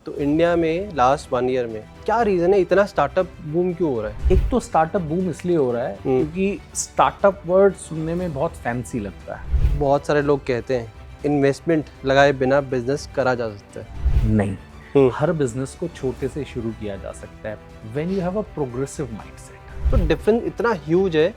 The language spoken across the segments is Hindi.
तो इंडिया में लास्ट 1 ईयर में क्या रीज़न है इतना स्टार्टअप बूम क्यों हो रहा है? एक तो स्टार्टअप बूम इसलिए हो रहा है क्योंकि स्टार्टअप वर्ड सुनने में बहुत फैंसी लगता है। बहुत सारे लोग कहते हैं इन्वेस्टमेंट लगाए बिना बिजनेस करा जा सकता है। नहीं, हर बिजनेस को छोटे से शुरू किया जा सकता है when you have a progressive mindset. तो डिफरेंस इतना ह्यूज है।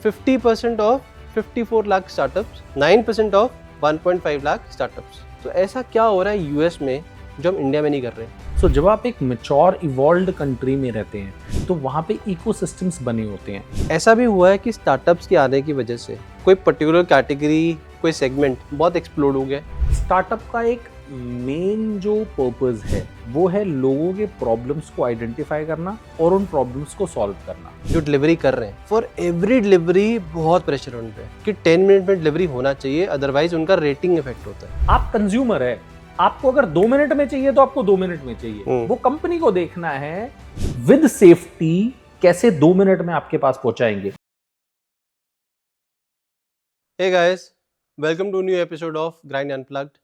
50% of 54 lakh startups, 9% of 1.5 lakh startups. तो ऐसा क्या हो रहा है यूएस में जो हम इंडिया में नहीं कर रहे? सो जब आप एक मैच्योर इवॉल्व्ड कंट्री में रहते हैं तो वहाँ पे इकोसिस्टम्स बने होते हैं। ऐसा भी हुआ है कि स्टार्टअप्स के आने की वजह से कोई पर्टिकुलर कैटेगरी, कोई सेगमेंट बहुत एक्सप्लोड हो गया। स्टार्टअप का एक मेन जो पर्पस है वो है लोगों के प्रॉब्लम्स को आइडेंटिफाई करना और उन प्रॉब्लम्स को सॉल्व करना। जो डिलीवरी कर रहे हैं, फॉर एवरी डिलीवरी बहुत प्रेशर उन पे कि 10 मिनट में डिलीवरी होना चाहिए, अदरवाइज उनका रेटिंग इफेक्ट होता है। आप कंज्यूमर है, आपको अगर 2 मिनट में चाहिए तो आपको 2 मिनट में चाहिए। वो कंपनी को देखना है विद सेफ्टी कैसे 2 मिनट में आपके पास पहुंचाएंगे। Hey guys, welcome to new episode of Grind Unplugged.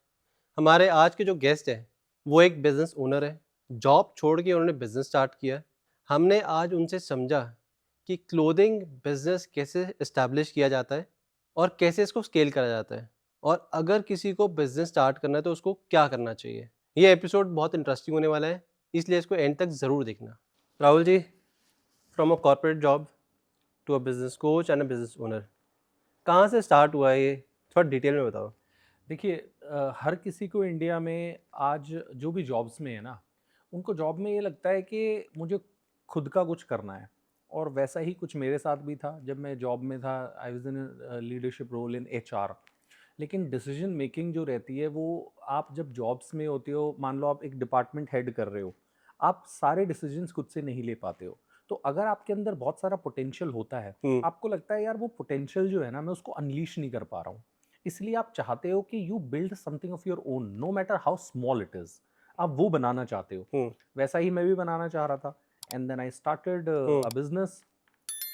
हमारे आज के जो गेस्ट हैं वो एक बिजनेस ओनर है। जॉब छोड़ के उन्होंने बिजनेस स्टार्ट किया। हमने आज उनसे समझा कि क्लोथिंग बिजनेस कैसे इस्टेब्लिश किया जाता है और कैसे इसको स्केल करा जाता है, और अगर किसी को बिजनेस स्टार्ट करना है तो उसको क्या करना चाहिए। ये एपिसोड बहुत इंटरेस्टिंग होने वाला है, इसलिए इसको एंड तक ज़रूर देखना। Rahul ji, from a corporate job to a business coach and a business owner, कहाँ से स्टार्ट हुआ है ये, थोड़ा डिटेल में बताओ। देखिए, हर किसी को इंडिया में आज जो भी जॉब्स में है ना, उनको जॉब में ये लगता है कि मुझे खुद का कुछ करना है। और वैसा ही कुछ मेरे साथ भी था जब मैं जॉब में था। I was in leadership role in HR. लेकिन डिसीजन मेकिंग जो रहती है वो, आप जब जॉब्स में होते हो, मान लो आप एक डिपार्टमेंट हेड कर रहे हो, आप सारे डिसीजंस खुद से नहीं ले पाते हो। तो अगर आपके अंदर बहुत सारा पोटेंशियल होता है, आपको लगता है यार वो पोटेंशियल जो है ना, मैं उसको अनलीश नहीं कर पा रहा हूँ, इसलिए आप चाहते हो कि you build something of your own, no matter how small it is. आप वो बनाना चाहते हो। वैसा ही मैं भी बनाना चाह रहा था। And then I started a business.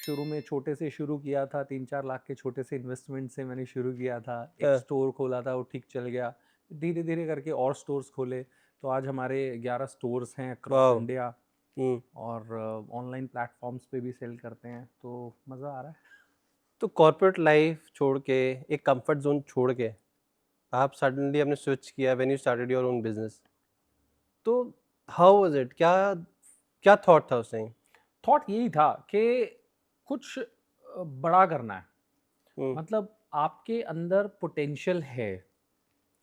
शुरू में छोटे से शुरू किया था, 3-4 लाख के छोटे से इन्वेस्टमेंट से मैंने शुरू किया था। एक स्टोर खोला था, वो ठीक चल गया। धीरे धीरे करके और स्टोर्स खोले, तो आज हमारे 11 स्टोर्स हैं अक्रॉस इंडिया। और ऑनलाइन प्लेटफॉर्म्स पे भी सेल करते हैं, तो मज़ा आ रहा है। तो कॉर्पोरेट लाइफ छोड़ के, एक कंफर्ट जोन छोड़ के, आप सडनली आपने स्विच किया when you started your own business. तो हाउ वाज इट? क्या क्या थॉट था उस टाइम? थॉट यही था कि कुछ बड़ा करना है। मतलब आपके अंदर पोटेंशियल है,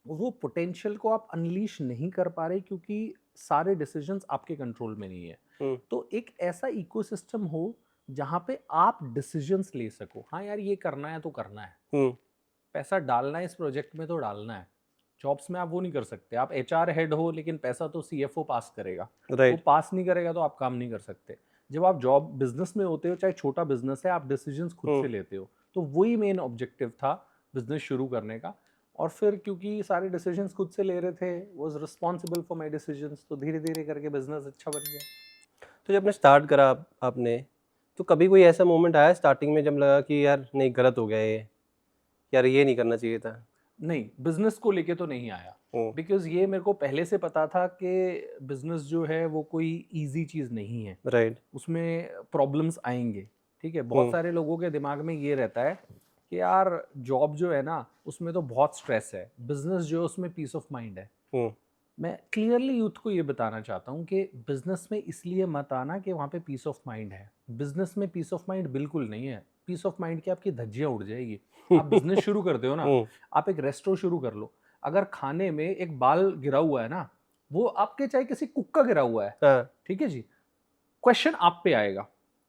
वो पोटेंशियल को आप अनलीश नहीं कर पा रहे क्योंकि सारे डिसीजंस आपके कंट्रोल में नहीं है। तो एक ऐसा इकोसिस्टम हो जहाँ पे आप डिसीजंस ले सको। हाँ यार, ये करना है तो करना है, पैसा डालना है इस प्रोजेक्ट में तो डालना है। जॉब्स में आप वो नहीं कर सकते। आप एचआर हेड हो लेकिन पैसा तो सीएफओ पास करेगा, वो पास नहीं करेगा तो आप काम नहीं कर सकते। जब आप जॉब बिजनेस में होते हो, चाहे छोटा बिजनेस है, आप डिसीजंस खुद से लेते हो। तो वही मेन ऑब्जेक्टिव था बिजनेस शुरू करने का। और फिर क्योंकि सारे डिसीजंस खुद से ले रहे थे, was responsible for my decisions, तो धीरे धीरे करके बिजनेस अच्छा बन गया। तो जब आपने स्टार्ट करा आपने, तो कभी कोई ऐसा मोमेंट आया स्टार्टिंग में जब लगा कि यार नहीं, गलत हो गया ये, यार ये नहीं करना चाहिए था? नहीं, बिजनेस को लेके तो नहीं आया, बिकॉज ये मेरे को पहले से पता था कि बिजनेस जो है वो कोई इजी चीज़ नहीं है। राइट। उसमें प्रॉब्लम्स आएंगे। ठीक है, बहुत सारे लोगों के दिमाग में ये रहता है कि यार जॉब जो है ना उसमें तो बहुत स्ट्रेस है, बिजनेस जो है उसमें पीस ऑफ माइंड है। मैं क्लियरली यूथ को ये बताना चाहता हूँ कि बिजनेस में इसलिए मत आना कि वहाँ पे पीस ऑफ माइंड है। बिजनेस में पीस ऑफ माइंड बिल्कुल नहीं है। पीस ऑफ माइंड की आपकी धज्जियाँ उड़ जाएगी। आप बिजनेस शुरू करते हो ना, आप एक रेस्टोरेंट शुरू कर लो, अगर खाने में एक बाल गिरा हुआ है ना, वो आपके चाहे किसी कुक का गिरा हुआ है, ठीक है जी, क्वेश्चन आप पे आएगा।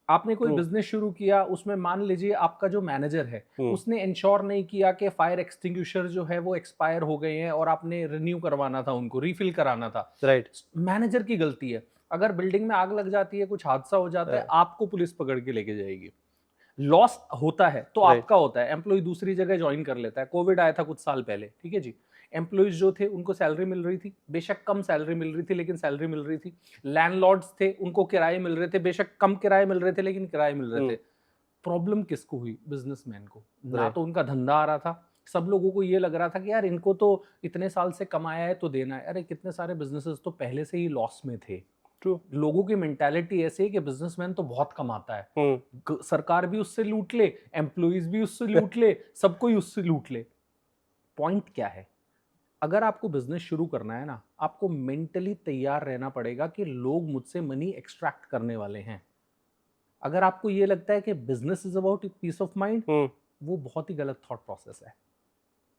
आपने कोई बिजनेस शुरू किया, उसमें मान लीजिए आपका जो मैनेजर है उसने इंश्योर नहीं किया कि फायर एक्सटिंग्विशर जो है वो एक्सपायर हो गए हैं और आपने रिन्यू करवाना था, उनको रीफिल कराना था। राइट। मैनेजर की गलती है। अगर बिल्डिंग में आग लग जाती है, कुछ हादसा हो जाता है, आपको पुलिस पकड़ के लेके जाएगी। लॉस होता है तो आपका होता है, एम्प्लॉय दूसरी जगह ज्वाइन कर लेता है। कोविड आया था कुछ साल पहले, ठीक है जी, एम्प्लॉयज जो थे उनको सैलरी मिल रही थी, बेशक कम सैलरी मिल रही थी लेकिन सैलरी मिल रही थी। लैंडलॉर्ड्स थे, उनको किराए मिल रहे थे, बेशक कम किराए मिल रहे थे लेकिन किराए मिल रहे थे। प्रॉब्लम किसको हुई? बिजनेसमैन को। ना तो उनका धंधा आ रहा था, सब लोगों को ये लग रहा था कि यार इनको तो इतने साल से कमाया है तो देना है। अरे कितने सारे बिजनेसेस तो पहले से ही लॉस में थे। ट्रू। लोगों की मेंटालिटी ऐसी है कि बिजनेसमैन तो बहुत कमाता है, हम्म। सरकार भी उससे लूट ले, एम्प्लॉइज भी उससे लूट ले, सब कोई उससे लूट ले। पॉइंट क्या है, अगर आपको बिजनेस शुरू करना है ना, आपको मेंटली तैयार रहना पड़ेगा कि लोग मुझसे मनी एक्सट्रैक्ट करने वाले हैं। अगर आपको ये लगता है कि business is about piece of mind, वो बहुत ही गलत थॉट प्रोसेस है।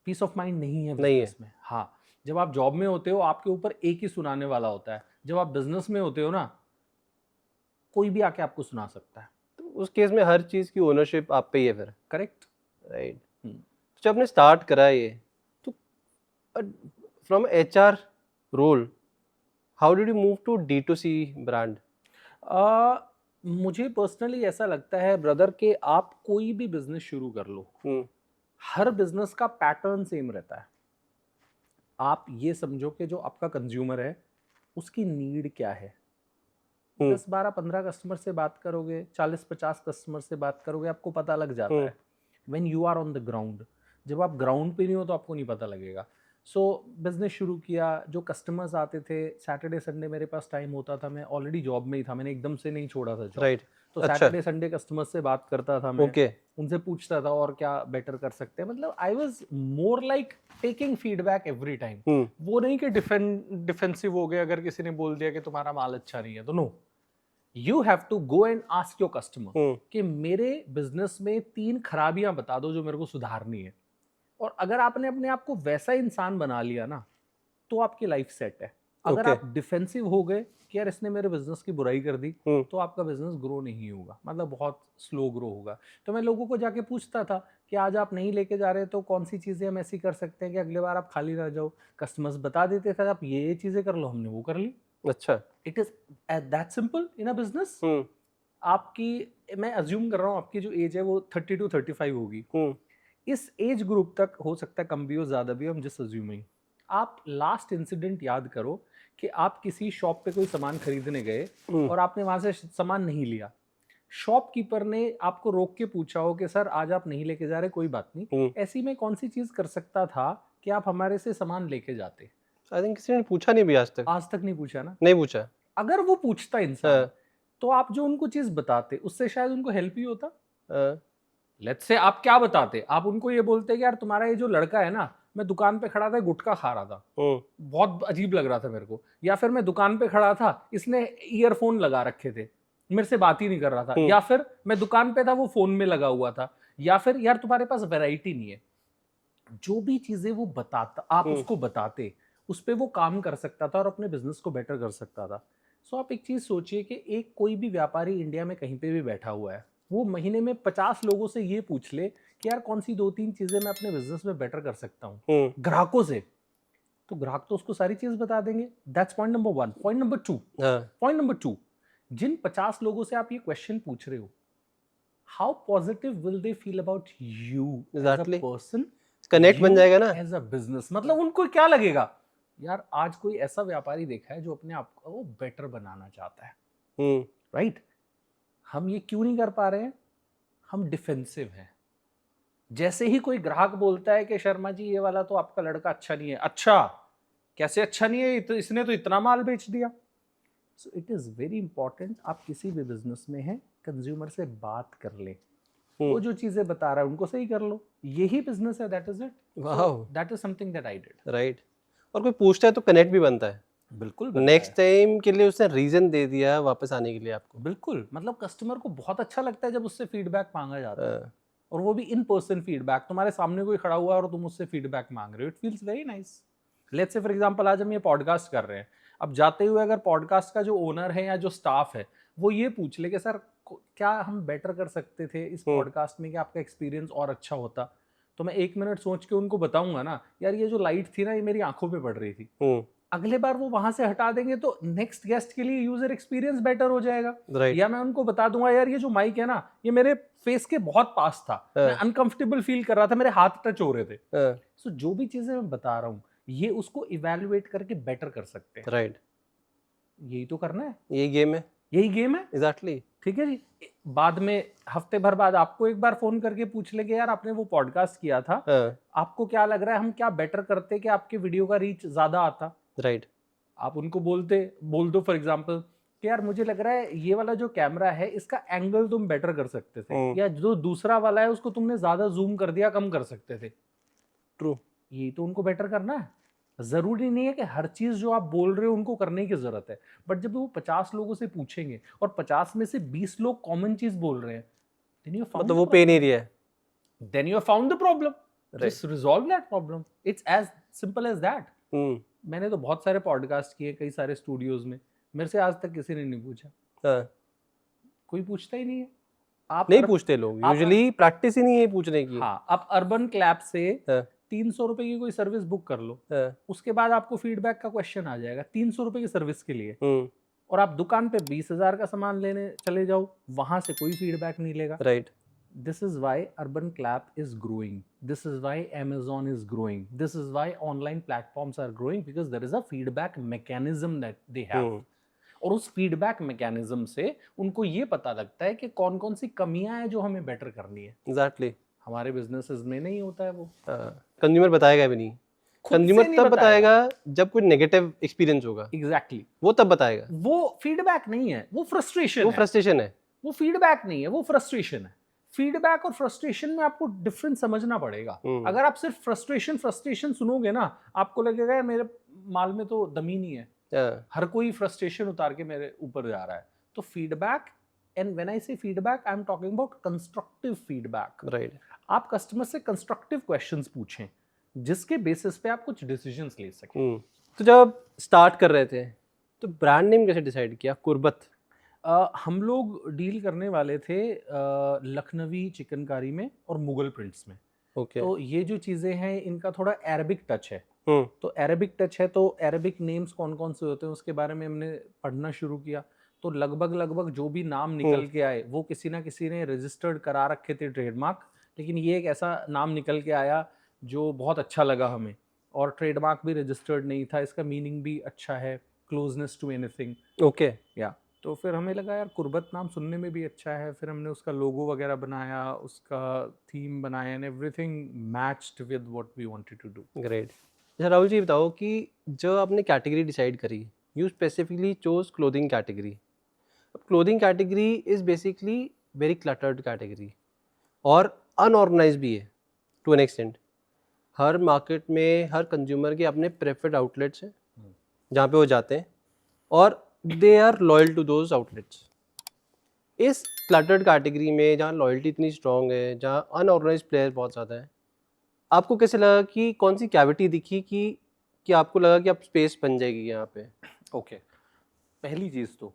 पीस ऑफ माइंड नहीं है नहीं है। बिजनेस में। हाँ, जब आप जॉब में होते हो आपके ऊपर एक ही सुनाने वाला होता है, जब आप बिजनेस में होते हो ना, कोई भी आके आपको सुना सकता है। तो उस केस में हर चीज की ओनरशिप आप पे ही है फिर। करेक्ट। राइट। जब आपने स्टार्ट करा ये, तो from HR role, how did you move to D2C brand? मुझे पर्सनली ऐसा लगता है ब्रदर कि आप कोई भी बिजनेस शुरू कर लो, हर बिजनेस का पैटर्न सेम रहता है। आप ये समझो कि जो आपका कंज्यूमर है उसकी नीड क्या है। 10, 12, 15 कस्टमर से बात करोगे, 40, 50 कस्टमर से बात करोगे, आपको पता लग जाता है when you are on the ground. जब आप ग्राउंड पे नहीं हो तो आपको नहीं पता लगेगा। सो बिजनेस शुरू किया, जो कस्टमर्स आते थे, सैटरडे संडे मेरे पास टाइम होता था, मैं ऑलरेडी जॉब में ही था, मैंने एकदम से नहीं छोड़ा था जॉब। राइट। तो अच्छा। सैटरडे संडे कस्टमर्स से बात करता था मैं, ओके। उनसे पूछता था और क्या बेटर कर सकते हैं। मतलब I was more like taking feedback every time. वो नहीं कि डिफेंसिव हो गए अगर किसी ने बोल दिया कि तुम्हारा माल अच्छा नहीं है तो। No, you have to go and ask your customer कि मेरे बिजनेस में 3 खराबियां बता दो जो मेरे को सुधारनी है। और अगर आपने अपने आप को वैसा इंसान बना लिया ना, तो आपकी लाइफ सेट है। अगर Okay. आप डिफेंसिव हो गए कि यार इसने मेरे बिजनेस की बुराई कर दी, तो आपका बिजनेस ग्रो नहीं होगा, मतलब बहुत स्लो ग्रो होगा। तो मैं लोगों को जाके पूछता था कि आज आप नहीं लेके जा रहे तो कौन सी चीजें हम ऐसी कर सकते हैं कि अगले बार आप खाली ना जाओ। कस्टमर्स बता देते थे आप ये चीजें कर लो, हमने वो कर ली। अच्छा। It is that simple in a business. आपकी, मैं अज्यूम कर रहा हूँ आपकी जो एज है वो 30 to 35 होगी। इस एज ग्रुप तक हो सकता है कम भी हो ज्यादा भी हो, हम जस्ट अज्यूमिंग। आप लास्ट इंसिडेंट याद करो कि आप किसी शॉप पे कोई सामान खरीदने गए और आपने वहां से सामान नहीं लिया। शॉपकीपर ने आपको रोक के पूछा हो कि सर आज आप नहीं लेके जा रहे, कोई बात नहीं, ऐसी में कौन सी चीज कर सकता था कि आप हमारे से सामान लेके जाते? आई थिंक किसी ने पूछा नहीं भी आज तक। आज तक नहीं पूछा ना। नहीं पूछा। अगर वो पूछता इंसान, तो आप जो उनको चीज बताते उससे शायद उनको हेल्प ही होता। लेट्स से आप क्या बताते, आप उनको ये बोलते कि यार तुम्हारा ये जो लड़का है ना, मैं दुकान पे खड़ा था गुटखा खा रहा था, बहुत अजीब लग रहा था मेरे को। या फिर मैं दुकान पे खड़ा था, इसने ईयरफोन लगा रखे थे, मेरे से बात ही नहीं कर रहा था। या फिर मैं दुकान पे था, वो फोन में लगा हुआ था। या फिर यार तुम्हारे पास वैरायटी नहीं है। जो भी चीजें वो बताता, आप उसको बताते, उस पर वो काम कर सकता था और अपने बिजनेस को बेटर कर सकता था। सो आप एक चीज सोचिए कि एक कोई भी व्यापारी इंडिया में कहीं पे भी बैठा हुआ है, वो महीने में 50 लोगों से ये पूछ ले कि यार कौन सी 2-3 चीजें मैं अपने बिजनेस में बेटर कर सकता हूँ ग्राहकों से, तो ग्राहक तो उसको सारी चीज बता देंगे। That's point number 1। Point number 2, जिन 50 लोगों से आप ये क्वेश्चन पूछ रहे हो, how positive will they feel about you as a Exactly. Person, connect बन जाएगा ना। As a business. मतलब उनको क्या लगेगा, यार आज कोई ऐसा व्यापारी देखा है जो अपने आप को बेटर बनाना चाहता है। राइट। हम ये क्यों नहीं कर पा रहे हैं? हम डिफेंसिव हैं। जैसे ही कोई ग्राहक बोलता है कि शर्मा जी ये वाला तो आपका लड़का अच्छा नहीं है, अच्छा कैसे अच्छा नहीं है, इसने तो इतना माल बेच दिया। So it is very important, आप किसी भी बिजनेस में हैं, कंज्यूमर से बात कर ले, वो जो चीजें बता रहा है उनको सही कर लो, यही बिजनेस है। That is it. That is something that I did. Right. और कोई पूछता है तो कनेक्ट भी बनता है। बिल्कुल नेक्स्ट टाइम के लिए उसने रीजन दे दिया वापस आने के लिए आपको। बिल्कुल, मतलब कस्टमर को बहुत अच्छा लगता है जब उससे फीडबैक मांगा जाता है, और वो भी इन पर्सन फीडबैक। तुम्हारे सामने कोई खड़ा हुआ है और तुम उससे फीडबैक मांग रहे हो, it feels very nice. Let's say for example आज हम ये पॉडकास्ट कर रहे हैं, अब जाते हुए अगर पॉडकास्ट का जो ओनर है या जो स्टाफ है वो ये पूछ ले कि सर क्या हम बेटर कर सकते थे इस पॉडकास्ट में कि आपका एक्सपीरियंस और अच्छा होता, तो मैं 1 मिनट सोच के उनको बताऊंगा ना, यार ये जो लाइट थी ना ये मेरी आंखों पे पड़ रही थी। अगले बार वो वहां से हटा देंगे तो नेक्स्ट गेस्ट के लिए यूजर एक्सपीरियंस बेटर हो जाएगा। या मैं उनको बता दूंगा यार ये जो माइक है ना ये मेरे फेस के बहुत पास था, मैं अनकंफर्टेबल फील कर रहा था, मेरे हाथ टच हो रहे थे। सो जो भी चीजें मैं बता रहा हूँ ये उसको इवेल्युएट करके बेटर कर सकते हैं। राइट। यही तो करना है, यही गेम है। यही गेम है। एग्जैक्टली। ठीक है जी। बाद में हफ्ते भर बाद आपको एक बार फोन करके पूछ लेंगे यार आपने वो पॉडकास्ट किया था, हाँ, आपको क्या लग रहा है हम क्या बेटर करते कि आपके वीडियो का रीच ज्यादा आता। राइट। आप उनको बोल दो फॉर एग्जाम्पल कि यार मुझे लग रहा है ये वाला जो कैमरा है इसका एंगल तुम बेटर कर सकते थे, या जो दूसरा वाला है उसको तुमने ज्यादा जूम कर दिया, कम कर सकते थे। ट्रू। ये तो उनको बेटर करना है। जरूरी नहीं है कि हर चीज जो आप बोल रहे हो उनको करने की जरूरत है, बट जब वो 50 लोगों से पूछेंगे और 50 में से 20 लोग कॉमन चीज बोल रहे हैं, then you have found मतलब the वो पे नहीं problem. रही है। Then you have found the problem. Right. Just resolve that problem. It's as simple as that. मैंने तो बहुत सारे पॉडकास्ट किए कई सारे स्टूडियोज में, मेरे से आज तक किसी ने नहीं पूछा। हाँ, कोई पूछता ही नहीं है। आप नहीं पूछते लोग, आप- यूजुअली प्रैक्टिस ही नहीं है पूछने की। हाँ, आप अर्बन क्लैप से हाँ, 300 रुपए की कोई सर्विस बुक कर लो, हाँ, उसके बाद आपको फीडबैक का क्वेश्चन आ जाएगा 300 रुपए की सर्विस के लिए, हम्म, और आप दुकान पे 20,000 का सामान लेने चले जाओ, वहां से कोई फीडबैक नहीं लेगा। Right. This is why Urban Clap is growing. This is why Amazon is growing. This is why online platforms are growing, because there is a feedback mechanism that they have. और उस फीडबैक मैकेनिज्म से उनको ये पता लगता है कि कौन कौन सी कमियां हैं जो हमें बेटर करनी है। एग्जैक्टली। हमारे बिजनेसेस में नहीं होता है वो। कंज्यूमर बताएगा भी नहीं। खुद से कंज्यूमर नहीं तब बताएगा जब कोई नेगेटिव एक्सपीरियंस होगा। एग्जैक्टली। वो तब बताएगा। वो फीडबैक नहीं है, वो फ्रस्ट्रेशन वो है। फ्रस्ट्रेशन है। वो फीडबैक नहीं है, वो फ्रस्ट्रेशन है। फीडबैक और फ्रस्ट्रेशन में आपको डिफरेंस समझना पड़ेगा। अगर आप सिर्फ फ्रस्ट्रेशन सुनोगे ना, आपको लगेगा यार मेरे माल में तो दम ही नहीं है, हर कोई फ्रस्ट्रेशन उतार के मेरे ऊपर जा रहा है। तो फीडबैक, एंड व्हेन आई से feedback I am talking about constructive feedback. Right. आप कस्टमर से कंस्ट्रक्टिव क्वेश्चंस पूछें जिसके बेसिस पे आप कुछ डिसीजंस ले सकें। तो जब स्टार्ट कर रहे थे तो ब्रांड नेम कैसे डिसाइड किया? कुर्बत। हम लोग डील करने वाले थे लखनवी चिकनकारी में और मुगल प्रिंट्स में। ओके। तो ये जो चीज़ें हैं इनका थोड़ा अरबिक टच है। हम्म, तो अरबिक टच है, तो अरबिक नेम्स कौन कौन से होते हैं उसके बारे में हमने पढ़ना शुरू किया। तो लगभग जो भी नाम निकल के आए वो किसी ना किसी ने रजिस्टर्ड करा रखे थे ट्रेडमार्क, लेकिन ये एक ऐसा नाम निकल के आया जो बहुत अच्छा लगा हमें, और ट्रेडमार्क भी रजिस्टर्ड नहीं था, इसका मीनिंग भी अच्छा है, क्लोजनेस टू एनीथिंग। ओके। या तो फिर हमें लगा यार कुर्बत नाम सुनने में भी अच्छा है, फिर हमने उसका लोगो वगैरह बनाया, उसका थीम बनाया, and everything matched with what we wanted to do. Great. अच्छा राहुल जी बताओ कि जो आपने कैटेगरी डिसाइड करी, you specifically chose clothing category. अब clothing category is basically very cluttered category और अनऑर्गेनाइज भी है टू एन एक्सटेंट। हर मार्केट में हर कंज्यूमर के अपने प्रेफर्ड आउटलेट्स हैं जहाँ पे वो जाते हैं और they are loyal to those outlets. इस क्लटर्ड कैटेगरी में जहाँ लॉयल्टी इतनी स्ट्रॉन्ग है, जहाँ अनऑर्गेनाइज प्लेयर बहुत ज़्यादा है, आपको कैसे लगा कि कौन सी कैविटी दिखी कि आपको लगा कि अब स्पेस बन जाएगी यहाँ पे? ओके, पहली चीज तो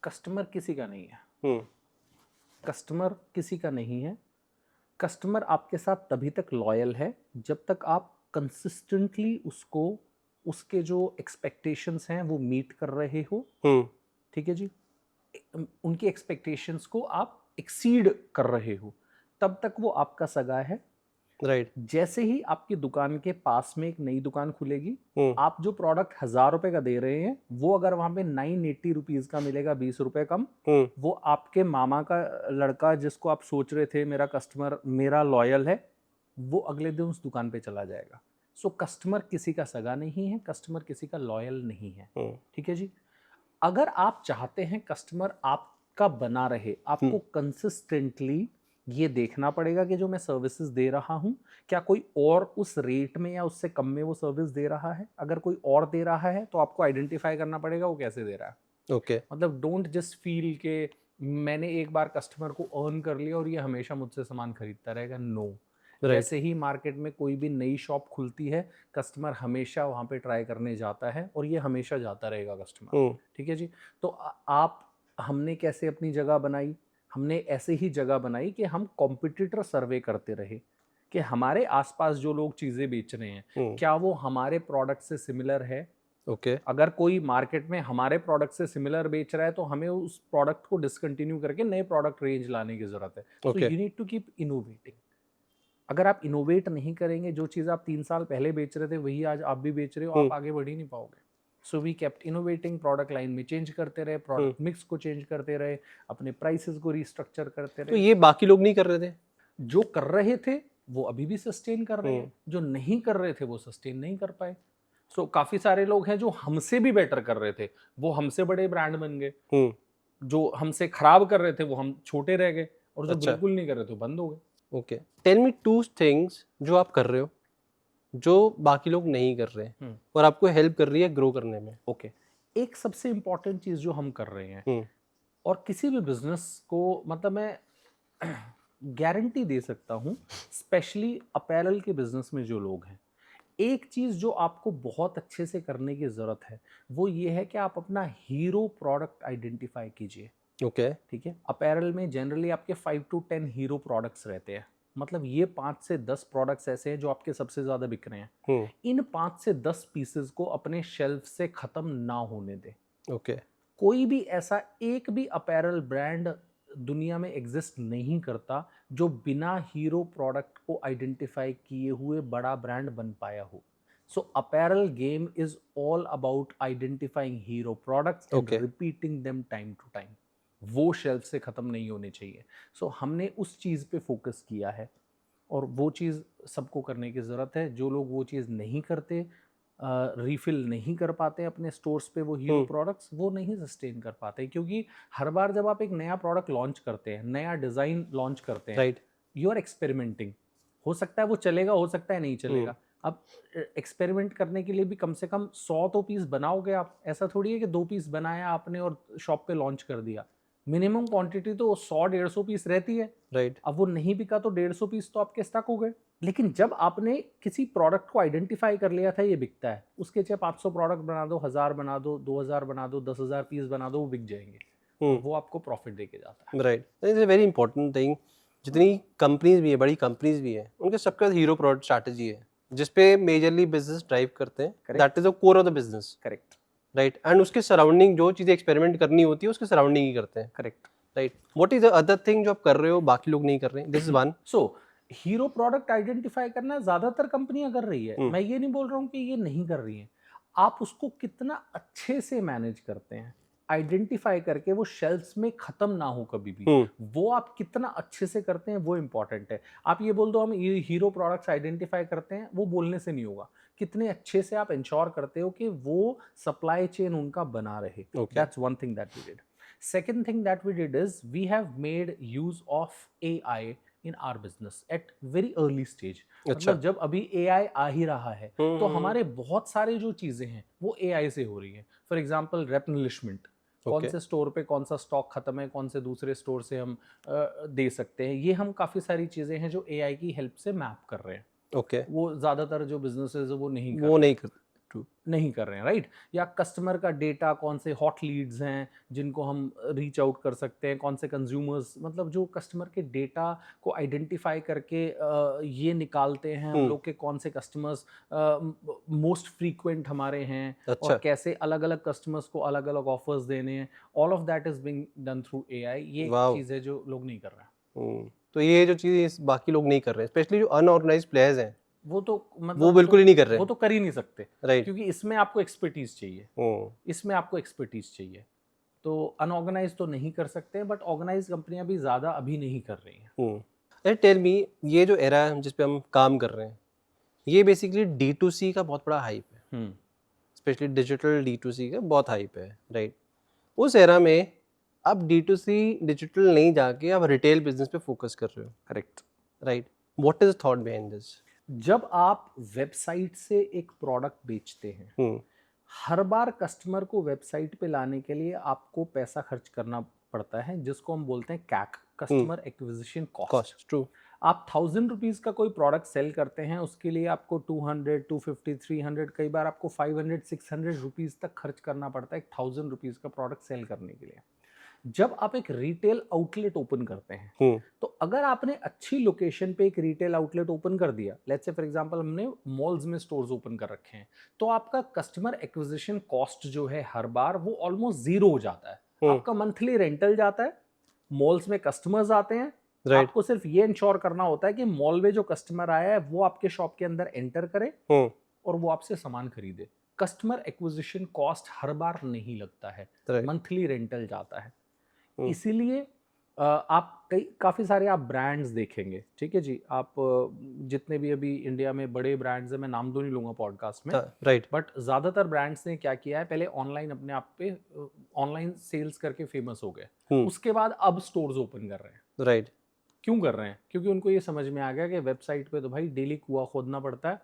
कस्टमर किसी का नहीं है। कस्टमर किसी का नहीं है। कस्टमर आपके साथ तभी तक लॉयल है जब तक आप कंसिस्टेंटली उसको, उसके जो एक्सपेक्टेशंस हैं वो मीट कर रहे हो। ठीक है जी, उनकी एक्सपेक्टेशंस को आप एक्सीड कर रहे हो, तब तक वो आपका सगा है। राइट। जैसे ही आपकी दुकान के पास में एक नई दुकान खुलेगी, आप जो प्रोडक्ट 1000 रुपए का दे रहे हैं वो अगर वहां पे 980 रुपीज का मिलेगा, 20 रुपए कम, वो आपके मामा का लड़का जिसको आप सोच रहे थे मेरा कस्टमर मेरा लॉयल है, वो अगले दिन उस दुकान पे चला जाएगा। सो कस्टमर किसी का सगा नहीं है, कस्टमर किसी का लॉयल नहीं है। ठीक है जी। अगर आप चाहते हैं कस्टमर आपका बना रहे, आपको कंसिस्टेंटली ये देखना पड़ेगा कि जो मैं सर्विसेज दे रहा हूं क्या कोई और उस रेट में या उससे कम में वो सर्विस दे रहा है। अगर कोई और दे रहा है तो आपको आइडेंटिफाई करना पड़ेगा वो कैसे दे रहा है। ओके। मतलब डोंट जस्ट फील के मैंने एक बार कस्टमर को अर्न कर लिया और ये हमेशा मुझसे सामान खरीदता रहेगा। नो। जैसे ही मार्केट में कोई भी नई शॉप खुलती है, कस्टमर हमेशा वहाँ पे ट्राई करने जाता है और ये हमेशा जाता रहेगा कस्टमर। ठीक है जी। तो आप, हमने कैसे अपनी जगह बनाई? हमने ऐसे ही जगह बनाई कि हम कॉम्पिटिटर सर्वे करते रहे कि हमारे आसपास जो लोग चीज़ें बेच रहे हैं क्या वो हमारे प्रोडक्ट से सिमिलर है। ओके। अगर कोई मार्केट में हमारे प्रोडक्ट से सिमिलर बेच रहा है तो हमें उस प्रोडक्ट को डिसकंटिन्यू करके नए प्रोडक्ट रेंज लाने की जरूरत है। So you need to keep innovating. अगर आप इनोवेट नहीं करेंगे, जो चीज़ आप 3 साल पहले बेच रहे थे वही आज आप भी बेच रहे हो, आप आगे बढ़ ही नहीं पाओगे। So we kept innovating, product line में चेंज करते रहे, प्रोडक्ट मिक्स को चेंज करते रहे, अपने प्राइसेस को रिस्ट्रक्चर करते तो रहे। ये बाकी लोग नहीं कर रहे थे? जो कर रहे थे वो अभी भी सस्टेन कर रहे हैं, हम्म। जो नहीं कर रहे थे वो सस्टेन नहीं कर पाए। सो काफी सारे लोग हैं जो हमसे भी बेटर कर रहे थे, वो हमसे बड़े ब्रांड बन गए। जो हमसे खराब कर रहे थे वो हम छोटे रह गए, और जो अच्छा। बिल्कुल नहीं कर रहे थे वो बंद हो गए। ओके, टेल मी 2 थिंग्स जो आप कर रहे हो जो बाकी लोग नहीं कर रहे हैं और आपको हेल्प कर रही है ग्रो करने में। ओके, एक सबसे इंपॉर्टेंट चीज जो हम कर रहे हैं, हम्म। और किसी भी बिजनेस को मतलब मैं गारंटी दे सकता हूँ, स्पेशली अपैरल के बिजनेस में जो लोग हैं, एक चीज जो आपको बहुत अच्छे से करने की जरूरत है वो ये है कि आप अपना हीरो प्रोडक्ट आइडेंटिफाई कीजिए। ओके। ठीक है, अपैरल में जनरली आपके 5 to 10 हीरो प्रोडक्ट्स रहते हैं। मतलब ये 5 से 10 प्रोडक्ट्स ऐसे हैं जो आपके सबसे ज्यादा बिक रहे हैं। इन 5 से 10 पीसेस को अपने शेल्फ से खत्म ना होने दें। ओके। कोई भी ऐसा एक भी अपैरल ब्रांड दुनिया में एग्जिस्ट नहीं करता जो बिना हीरो प्रोडक्ट को आइडेंटिफाई किए हुए बड़ा ब्रांड बन पाया हो। So apparel game is all about identifying hero products and Okay. Repeating them time to time. वो शेल्फ से खत्म नहीं होने चाहिए। सो हमने उस चीज पे फोकस किया है, और वो चीज़ सबको करने की ज़रूरत है। जो लोग वो चीज़ नहीं करते, रीफिल नहीं कर पाते अपने स्टोर्स पे वो हीरो प्रोडक्ट्स, वो नहीं सस्टेन कर पाते। क्योंकि हर बार जब आप एक नया प्रोडक्ट लॉन्च करते हैं, नया डिज़ाइन लॉन्च करते हैं, राइट। You are experimenting. हो सकता है वो चलेगा, हो सकता है नहीं चलेगा। अब एक्सपेरिमेंट करने के लिए भी कम से कम 100 तो पीस बनाओगे आप। ऐसा थोड़ी है कि 2 पीस बनाया आपने और शॉप पे लॉन्च कर दिया। मिनिमम क्वांटिटी तो 100-150 पीस रहती है। राइट। अब वो नहीं बिका तो 150 पीस तो आपके स्टक हो गए। लेकिन जब आपने किसी प्रोडक्ट को आइडेंटिफाई कर लिया था ये बिकता है, उसके चाहे 500 प्रोडक्ट बना दो, 1000 बना दो, 2000 बना दो, 10,000 पीस बना दो, वो बिक जाएंगे। और वो आपको प्रॉफिट देके जाता है। Right, it's a very important thing. जितनी कंपनीज भी है, बड़ी कंपनीज भी है, उनके सबका हीरो प्रोडक्ट स्ट्रैटेजी है जिसपे मेजरली बिजनेस ड्राइव करते हैं। That is the core of the business. Correct. Right, and उसके सराउंडिंग जो चीज़ें एक्सपेरिमेंट करनी होती है उसके सराउंडिंग ही करते हैं। Correct. Right, what is the other thing जो आप कर रहे हो बाकी लोग नहीं कर रहे हैं? This is one. So hero product identify करना ज्यादातर कंपनियां कर रही है। मैं ये नहीं बोल रहा हूँ कि ये नहीं कर रही हैं। आप उसको कितना अच्छे से मैनेज करते हैं, आइडेंटिफाई करके वो शेल्फ्स में खत्म ना हो कभी भी, वो आप कितना अच्छे से करते हैं वो इंपॉर्टेंट है। आप ये बोल दो हम ये हीरो प्रोडक्ट्स आइडेंटिफाई करते हैं, वो बोलने से नहीं होगा। कितने अच्छे से आप इंश्योर करते हो कि वो सप्लाई चेन उनका बना रहे। That's one thing that we did. Second thing that we did is we have made use of AI in our business at very early stage. मतलब जब अभी AI आ ही रहा है तो हमारे बहुत सारे जो चीजें हैं वो AI से हो रही हैं। फॉर एग्जाम्पल रेप्लिशमेंट, कौन से स्टोर पे कौन सा स्टॉक खत्म है, कौन से दूसरे स्टोर से हम दे सकते हैं, ये हम काफी सारी चीजें हैं जो AI की हेल्प से मैप कर रहे हैं। ओके। वो ज्यादातर जो बिजनेसेस है वो नहीं कर रहे हैं, राइट। या कस्टमर का डेटा, कौन से हॉट लीड्स हैं जिनको हम रीच आउट कर सकते हैं, कौन से कंज्यूमर्स, मतलब जो कस्टमर के डेटा को आइडेंटिफाई करके ये निकालते हैं हम लोग के कौन से कस्टमर्स मोस्ट फ्रीक्वेंट हमारे हैं। और कैसे अलग अलग कस्टमर्स को अलग अलग ऑफर्स देने हैं। All of that is being done through AI। ये चीज़ है जो लोग नहीं कर रहे हैं। तो ये जो चीज़ बाकी लोग नहीं कर रहे हैं, स्पेशली जो अनऑर्गेनाइज्ड प्लेयर्स हैं, वो तो मतलब वो बिल्कुल ही नहीं कर रहे। वो तो कर ही नहीं सकते। राइट। क्योंकि इसमें आपको एक्सपर्टीज चाहिए। इसमें आपको एक्सपर्टीज चाहिए। तो अनऑर्गेनाइज तो नहीं कर सकते, बट ऑर्गेनाइज कंपनियां भी ज़्यादा अभी नहीं कर रही हैं। अरे टेल मी, ये जो एरा है जिस पे हम काम कर रहे हैं, ये बेसिकली D2C का बहुत बड़ा हाइप है। स्पेशली डिजिटल D2C का बहुत हाइप है। राइट, उस एरा में आप D2C डिजिटल नहीं जाके आप रिटेल बिजनेस पे फोकस कर रहे हो। Correct. Right, what is the thought behind this? जब आप वेबसाइट से एक प्रोडक्ट बेचते हैं, हर बार कस्टमर को वेबसाइट पे लाने के लिए आपको पैसा खर्च करना पड़ता है, जिसको हम बोलते हैं कैक, कस्टमर एक्विजिशन कॉस्ट। ट्रू। आप 1000 रुपीज़ का कोई प्रोडक्ट सेल करते हैं, उसके लिए आपको 200, 250, 300, कई बार आपको 500, 600 रुपीज़ तक खर्च करना पड़ता है एक 1000 रुपीज़ का प्रोडक्ट सेल करने के लिए। जब आप एक रिटेल आउटलेट ओपन करते हैं, तो अगर आपने अच्छी लोकेशन पे एक रिटेल आउटलेट ओपन कर दिया, लेट्स से फॉर एग्जांपल हमने मॉल्स में स्टोर्स ओपन कर रखे हैं, तो आपका कस्टमर एक्विजिशन कॉस्ट जो है हर बार वो ऑलमोस्ट जीरो हो जाता है। आपका मंथली रेंटल जाता है, मॉल्स में कस्टमर्स आते हैं। आपको सिर्फ ये इंश्योर करना होता है कि मॉल में जो कस्टमर आया है वो आपके शॉप के अंदर एंटर करे और वो आपसे सामान खरीदे। कस्टमर एक्विजिशन कॉस्ट हर बार नहीं लगता है, राइट। मंथली रेंटल जाता है। हम्म। इसीलिए आप काफ़ी सारे आप ब्रांड्स देखेंगे, ठीक है जी। आप जितने भी अभी इंडिया में बड़े ब्रांड्स हैं, मैं नाम तो नहीं लूँगा पॉडकास्ट में, राइट। बट ज़्यादातर ब्रांड्स ने क्या किया है, पहले ऑनलाइन अपने आप पे ऑनलाइन सेल्स करके फेमस हो गए, हम्म। उसके बाद अब स्टोर्स ओपन कर रहे हैं। राइट। क्यों कर रहे हैं? क्योंकि उनको ये समझ में आ गया कि वेबसाइट पे तो भाई डेली कुआं खोदना पड़ता है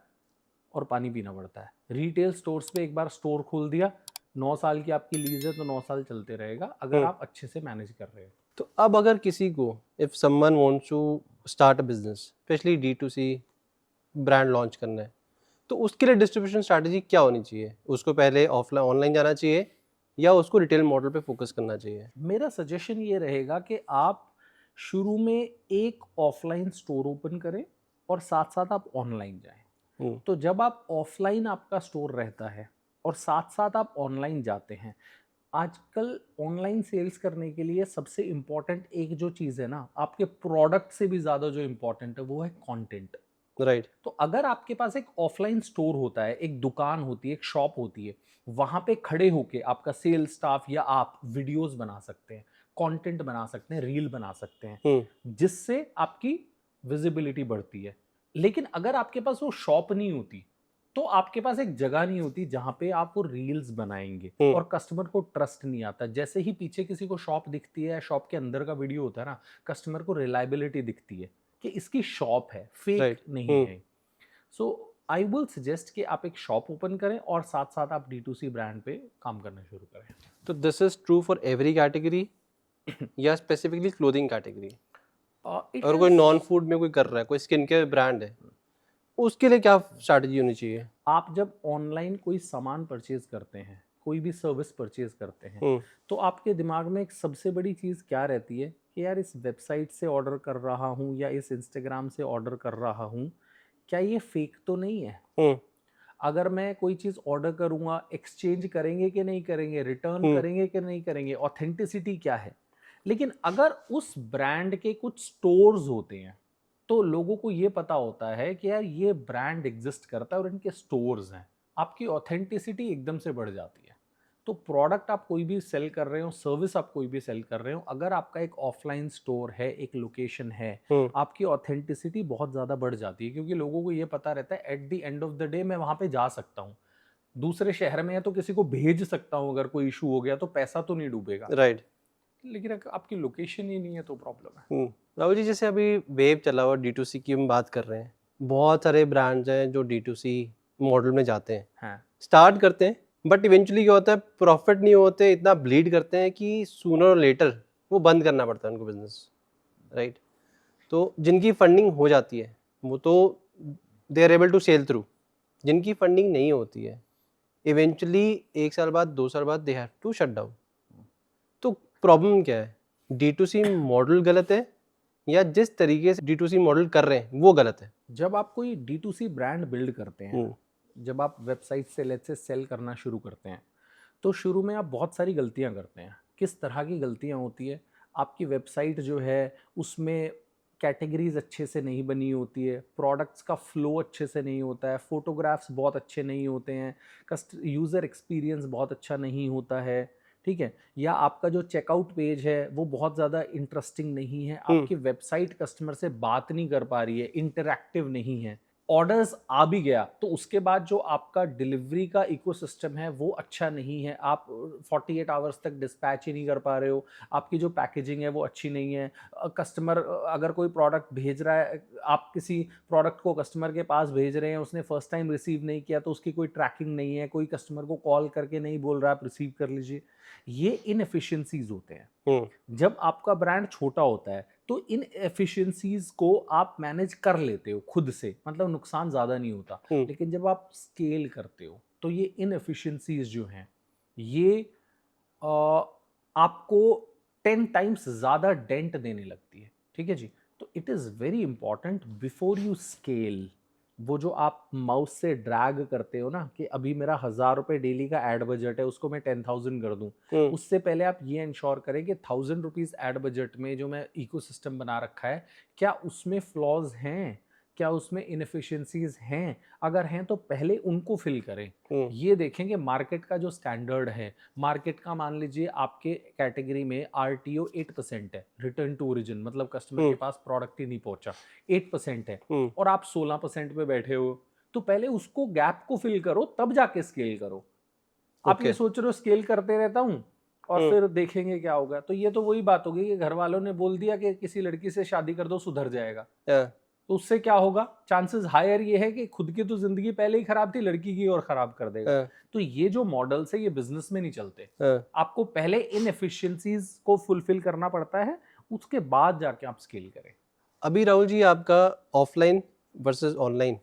और पानी पीना पड़ता है। रिटेल स्टोर्स पे एक बार स्टोर खोल दिया, 9 साल की आपकी लीज है तो 9 साल चलते रहेगा, अगर आप अच्छे से मैनेज कर रहे हैं। तो अब अगर किसी को, if someone wants to start a business, specially D2C brand launch करना है, तो उसके लिए डिस्ट्रीब्यूशन स्ट्रैटेजी क्या होनी चाहिए? उसको पहले ऑफलाइन ऑनलाइन जाना चाहिए या उसको रिटेल मॉडल पे फोकस करना चाहिए? मेरा सजेशन ये रहेगा कि आप शुरू में एक ऑफलाइन स्टोर ओपन करें और साथ साथ आप ऑनलाइन जाएं। हम्म। तो जब आप ऑफलाइन आपका स्टोर रहता है और साथ साथ आप ऑनलाइन जाते हैं, आजकल ऑनलाइन सेल्स करने के लिए सबसे इम्पॉर्टेंट एक जो चीज़ है ना, आपके प्रोडक्ट से भी ज़्यादा जो इम्पॉर्टेंट है वो है कंटेंट। राइट। तो अगर आपके पास एक ऑफलाइन स्टोर होता है, एक दुकान होती है, एक शॉप होती है, वहां पे खड़े होके आपका सेल्स स्टाफ या आप वीडियोस बना सकते हैं, कंटेंट बना सकते हैं, रील बना सकते हैं, जिससे आपकी विजिबिलिटी बढ़ती है। लेकिन अगर आपके पास वो शॉप नहीं होती, तो आपके पास एक जगह नहीं होती जहां पे आप वो रील्स बनाएंगे और कस्टमर को ट्रस्ट नहीं आता। जैसे ही पीछे किसी को शॉप दिखती है या शॉप के अंदर का वीडियो होता है ना, कस्टमर को रिलायबिलिटी दिखती है कि इसकी शॉप है, फेक राइट। नहीं है। सो आई विल सजेस्ट कि आप एक शॉप ओपन करें और साथ साथ आप D2C ब्रांड पे काम करना शुरू करें। तो this is true for every category या स्पेसिफिकली क्लोथिंग कैटेगरी? इट अगर कोई इज नॉन फूड में कोई कर रहा है, कोई स्किन केयर ब्रांड है, उसके लिए क्या स्ट्रैटेजी होनी चाहिए? आप जब ऑनलाइन कोई सामान परचेज करते हैं, कोई भी सर्विस परचेज करते हैं, तो आपके दिमाग में एक सबसे बड़ी चीज़ क्या रहती है कि यार इस वेबसाइट से ऑर्डर कर रहा हूँ या इस इंस्टाग्राम से ऑर्डर कर रहा हूँ, क्या ये फेक तो नहीं है? अगर मैं कोई चीज़ ऑर्डर करूँगा, एक्सचेंज करेंगे कि नहीं करेंगे, रिटर्न करेंगे कि नहीं करेंगे, ऑथेंटिसिटी क्या है? लेकिन अगर उस ब्रांड के कुछ स्टोर्स होते हैं, तो लोगों को ये पता होता है कि यार ये ब्रांड एग्जिस्ट करता है और इनके स्टोर्स हैं, आपकी ऑथेंटिसिटी एकदम से बढ़ जाती है। तो प्रोडक्ट आप कोई भी सेल कर रहे हो, सर्विस आप कोई भी सेल कर रहे हो, अगर आपका एक ऑफलाइन स्टोर है, एक लोकेशन है, आपकी ऑथेंटिसिटी बहुत ज़्यादा बढ़ जाती है, क्योंकि लोगों को ये पता रहता है at the end of the day मैं वहाँ पे जा सकता हूँ। दूसरे शहर में है तो किसी को भेज सकता हूँ, अगर कोई इशू हो गया तो पैसा तो नहीं डूबेगा। राइट। लेकिन अगर आपकी लोकेशन ही नहीं है तो प्रॉब्लम है। राहुल जी, जैसे अभी वेव चला हुआ D2C की हम बात कर रहे हैं, बहुत सारे ब्रांड्स हैं जो D2C मॉडल में जाते हैं, हाँ, स्टार्ट करते हैं, बट इवेंचुअली क्या होता है, प्रॉफिट नहीं होते, इतना ब्लीड करते हैं कि सूनर और लेटर वो बंद करना पड़ता है उनको बिजनेस। राइट। तो जिनकी फंडिंग हो जाती है वो तो they are able to sell through, जिनकी फंडिंग नहीं होती है इवेंचुअली 1 साल बाद 2 साल बाद they have to shut down. तो प्रॉब्लम क्या है? D2C मॉडल गलत है या जिस तरीके से D2C मॉडल कर रहे हैं वो गलत है? जब आप कोई D2C ब्रांड बिल्ड करते हैं, जब आप वेबसाइट से लेट्स से सेल करना शुरू करते हैं, तो शुरू में आप बहुत सारी गलतियां करते हैं। किस तरह की गलतियां होती है? आपकी वेबसाइट जो है उसमें कैटेगरीज अच्छे से नहीं बनी होती है, प्रोडक्ट्स का फ्लो अच्छे से नहीं होता है, फोटोग्राफ्स बहुत अच्छे नहीं होते हैं, यूज़र एक्सपीरियंस बहुत अच्छा नहीं होता है, ठीक है? या आपका जो चेकआउट पेज है वो बहुत ज़्यादा इंटरेस्टिंग नहीं है, आपकी वेबसाइट कस्टमर से बात नहीं कर पा रही है, इंटरैक्टिव नहीं है। ऑर्डर्स आ भी गया तो उसके बाद जो आपका डिलीवरी का इकोसिस्टम है वो अच्छा नहीं है, आप 48 आवर्स तक डिस्पैच ही नहीं कर पा रहे हो, आपकी जो पैकेजिंग है वो अच्छी नहीं है। कस्टमर अगर कोई प्रोडक्ट भेज रहा है, आप किसी प्रोडक्ट को कस्टमर के पास भेज रहे हैं, उसने फर्स्ट टाइम रिसीव नहीं किया तो उसकी कोई ट्रैकिंग नहीं है, कोई कस्टमर को कॉल करके नहीं बोल रहा आप रिसीव कर लीजिए। ये इनएफिशिएंसीज होते हैं। जब आपका ब्रांड छोटा होता है तो इन एफिशिएंसीज को आप मैनेज कर लेते हो खुद से, मतलब नुकसान ज़्यादा नहीं होता। लेकिन जब आप स्केल करते हो तो ये इनएफिशिएंसीज जो हैं ये आपको 10 टाइम्स ज़्यादा डेंट देने लगती है, ठीक है जी। तो it is very important before you scale, वो जो आप माउस से ड्रैग करते हो ना कि अभी मेरा 1000 रुपये डेली का एड बजट है, उसको मैं 10,000 कर दूं, उससे पहले आप ये इंश्योर करें कि 1000 रुपीज़ एड बजट में जो मैं इकोसिस्टम बना रखा है, क्या उसमें फ्लॉज हैं? क्या उसमें इनएफिशिएंसीज हैं, अगर हैं तो पहले उनको फिल करें। हम्म, ये देखेंगे मार्केट का जो स्टैंडर्ड है, मार्केट का मान लीजिए आपके कैटेगरी में आरटीओ 8% है, रिटर्न टू ओरिजिन, मतलब कस्टमर के पास प्रोडक्ट ही नहीं पहुंचा, 8% है, हम्म, और आप 16% पे बैठे हो, तो पहले उसको गैप को फिल करो, तब जाके स्केल करो। आप ये ओके, सोच रहे हो स्केल करते रहता हूँ और हम्म, फिर देखेंगे क्या होगा, तो ये तो वही बात होगी कि घर वालों ने बोल दिया कि किसी लड़की से शादी कर दो सुधर जाएगा, हाँ, तो उससे क्या होगा, चांसेस हायर ये है कि खुद की तो जिंदगी पहले ही खराब थी, लड़की की और खराब कर देगा। हाँ, तो ये जो मॉडल्स है ये बिजनेस में नहीं चलते। हाँ। आपको पहले इनएफिशिएंसीज को फुलफिल करना पड़ता है, उसके बाद जाके आप स्केल करें। अभी राहुल जी आपका ऑफलाइन वर्सेस ऑनलाइन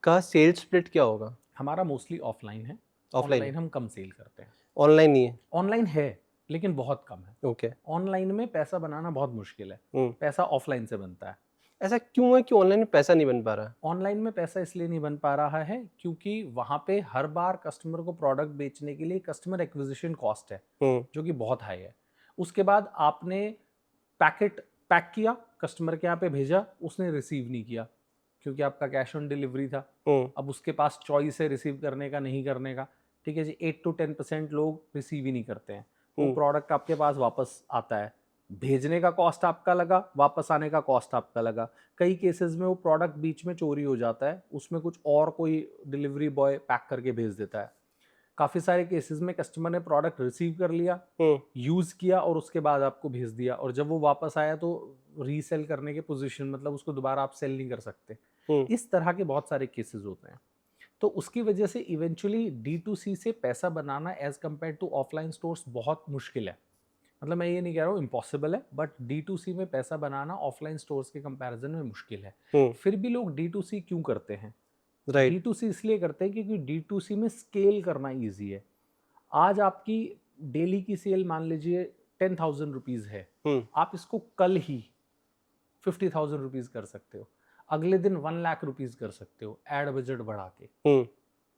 का सेल्स स्प्लिट क्या होगा? हमारा मोस्टली ऑफलाइन है, ऑफलाइन है, ऑनलाइन हम कम सेल करते हैं। ऑनलाइन नहीं है। ऑनलाइन है लेकिन बहुत कम है। ओके। ऑनलाइन में पैसा बनाना बहुत मुश्किल है, हम्म। पैसा ऑफलाइन से बनता है। ऐसा क्यों है कि ऑनलाइन में पैसा नहीं बन पा रहा? ऑनलाइन में पैसा इसलिए नहीं बन पा रहा है क्योंकि वहाँ पे हर बार कस्टमर को प्रोडक्ट बेचने के लिए कस्टमर एक्विजिशन कॉस्ट है, हम्म, जो कि बहुत हाई है। उसके बाद आपने पैकेट पैक किया, कस्टमर के यहाँ पे भेजा, उसने रिसीव नहीं किया क्योंकि आपका कैश ऑन डिलीवरी था। हम्म, अब उसके पास चॉइस है रिसीव करने का नहीं करने का, ठीक है जी। 8 to 10% लोग रिसीव ही नहीं करते हैं, वो हम्म, प्रोडक्ट आपके पास वापस आता है, भेजने का कॉस्ट आपका लगा, वापस आने का कॉस्ट आपका लगा। कई केसेस में वो प्रोडक्ट बीच में चोरी हो जाता है, उसमें कुछ और कोई डिलीवरी बॉय पैक करके भेज देता है। काफ़ी सारे केसेस में कस्टमर ने प्रोडक्ट रिसीव कर लिया, हम्म, यूज़ किया और उसके बाद आपको भेज दिया, और जब वो वापस आया तो रीसेल करने के पोजीशन, मतलब उसको दोबारा आप सेल नहीं कर सकते। हम्म। इस तरह के बहुत सारे केसेस होते हैं। तो उसकी वजह से इवेंचुअली D2C से पैसा बनाना as compared to offline stores बहुत मुश्किल है। मतलब मैं ये नहीं कह रहा हूँ इम्पॉसिबल है, बट D2C में पैसा बनाना ऑफलाइन स्टोर्स के कंपैरिजन में मुश्किल है। फिर भी लोग D2C क्यों करते हैं? राइट। D2C इसलिए करते हैं क्योंकि D2C में स्केल करना ईजी है। आज आपकी डेली की सेल मान लीजिए 10,000 रुपीज़ है, हम्म, आप इसको कल ही 50,000 रुपीज़ कर सकते हो, अगले दिन 1 लाख रुपीज़ कर सकते हो, एड बजट बढ़ा के। हम्म।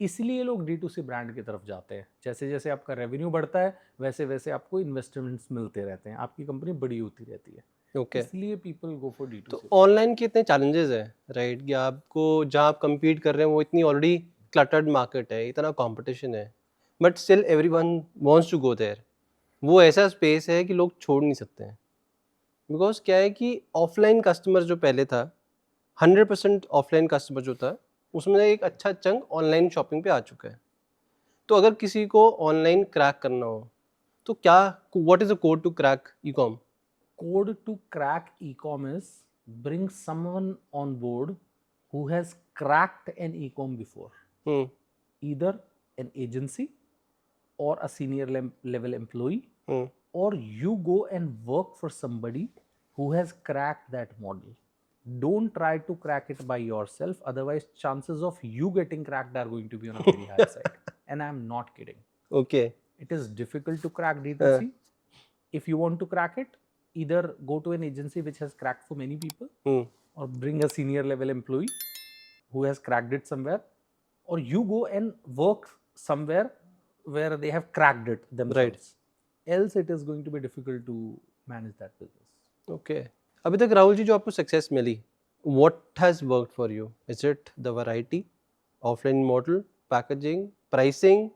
इसलिए लोग D2C ब्रांड की तरफ जाते हैं। जैसे जैसे आपका रेवेन्यू बढ़ता है वैसे वैसे आपको इन्वेस्टमेंट्स मिलते रहते हैं, आपकी कंपनी बड़ी होती रहती है। ओके। इसलिए पीपल गो फॉर तो D2C। ऑनलाइन के इतने चैलेंजेस हैं, राइट, कि आपको जहाँ आप compete कर रहे हैं वो इतनी ऑलरेडी क्लटर्ड मार्केट है, इतना कंपटीशन है, but still everyone wants to go there. वो ऐसा स्पेस है कि लोग छोड़ नहीं सकते हैं। बिकॉज क्या है कि ऑफलाइन कस्टमर जो पहले था, 100% ऑफलाइन कस्टमर जो था, उसमें एक अच्छा चंक ऑनलाइन शॉपिंग पे आ चुका है। तो अगर किसी को ऑनलाइन क्रैक करना हो तो क्या, what is the code to crack e com? Code to crack e-com is bring someone on board who has cracked an e-com before, hmm, either an agency or a senior level employee, hmm, or you go and work for somebody who has cracked that model. Don't try to crack it by yourself, otherwise chances of you getting cracked are going to be on a very high side. And I'm not kidding. Okay, It is difficult to crack D2C. If you want to crack it, either go to an agency which has cracked for many people, hmm, or bring a senior level employee who has cracked it somewhere, or you go and work somewhere where they have cracked it themselves. Else it is going to be difficult to manage that business. Okay. अभी तक राहुल जी जो आपको सक्सेस मिली, what has worked for you? Is it the variety, offline model, packaging, pricing,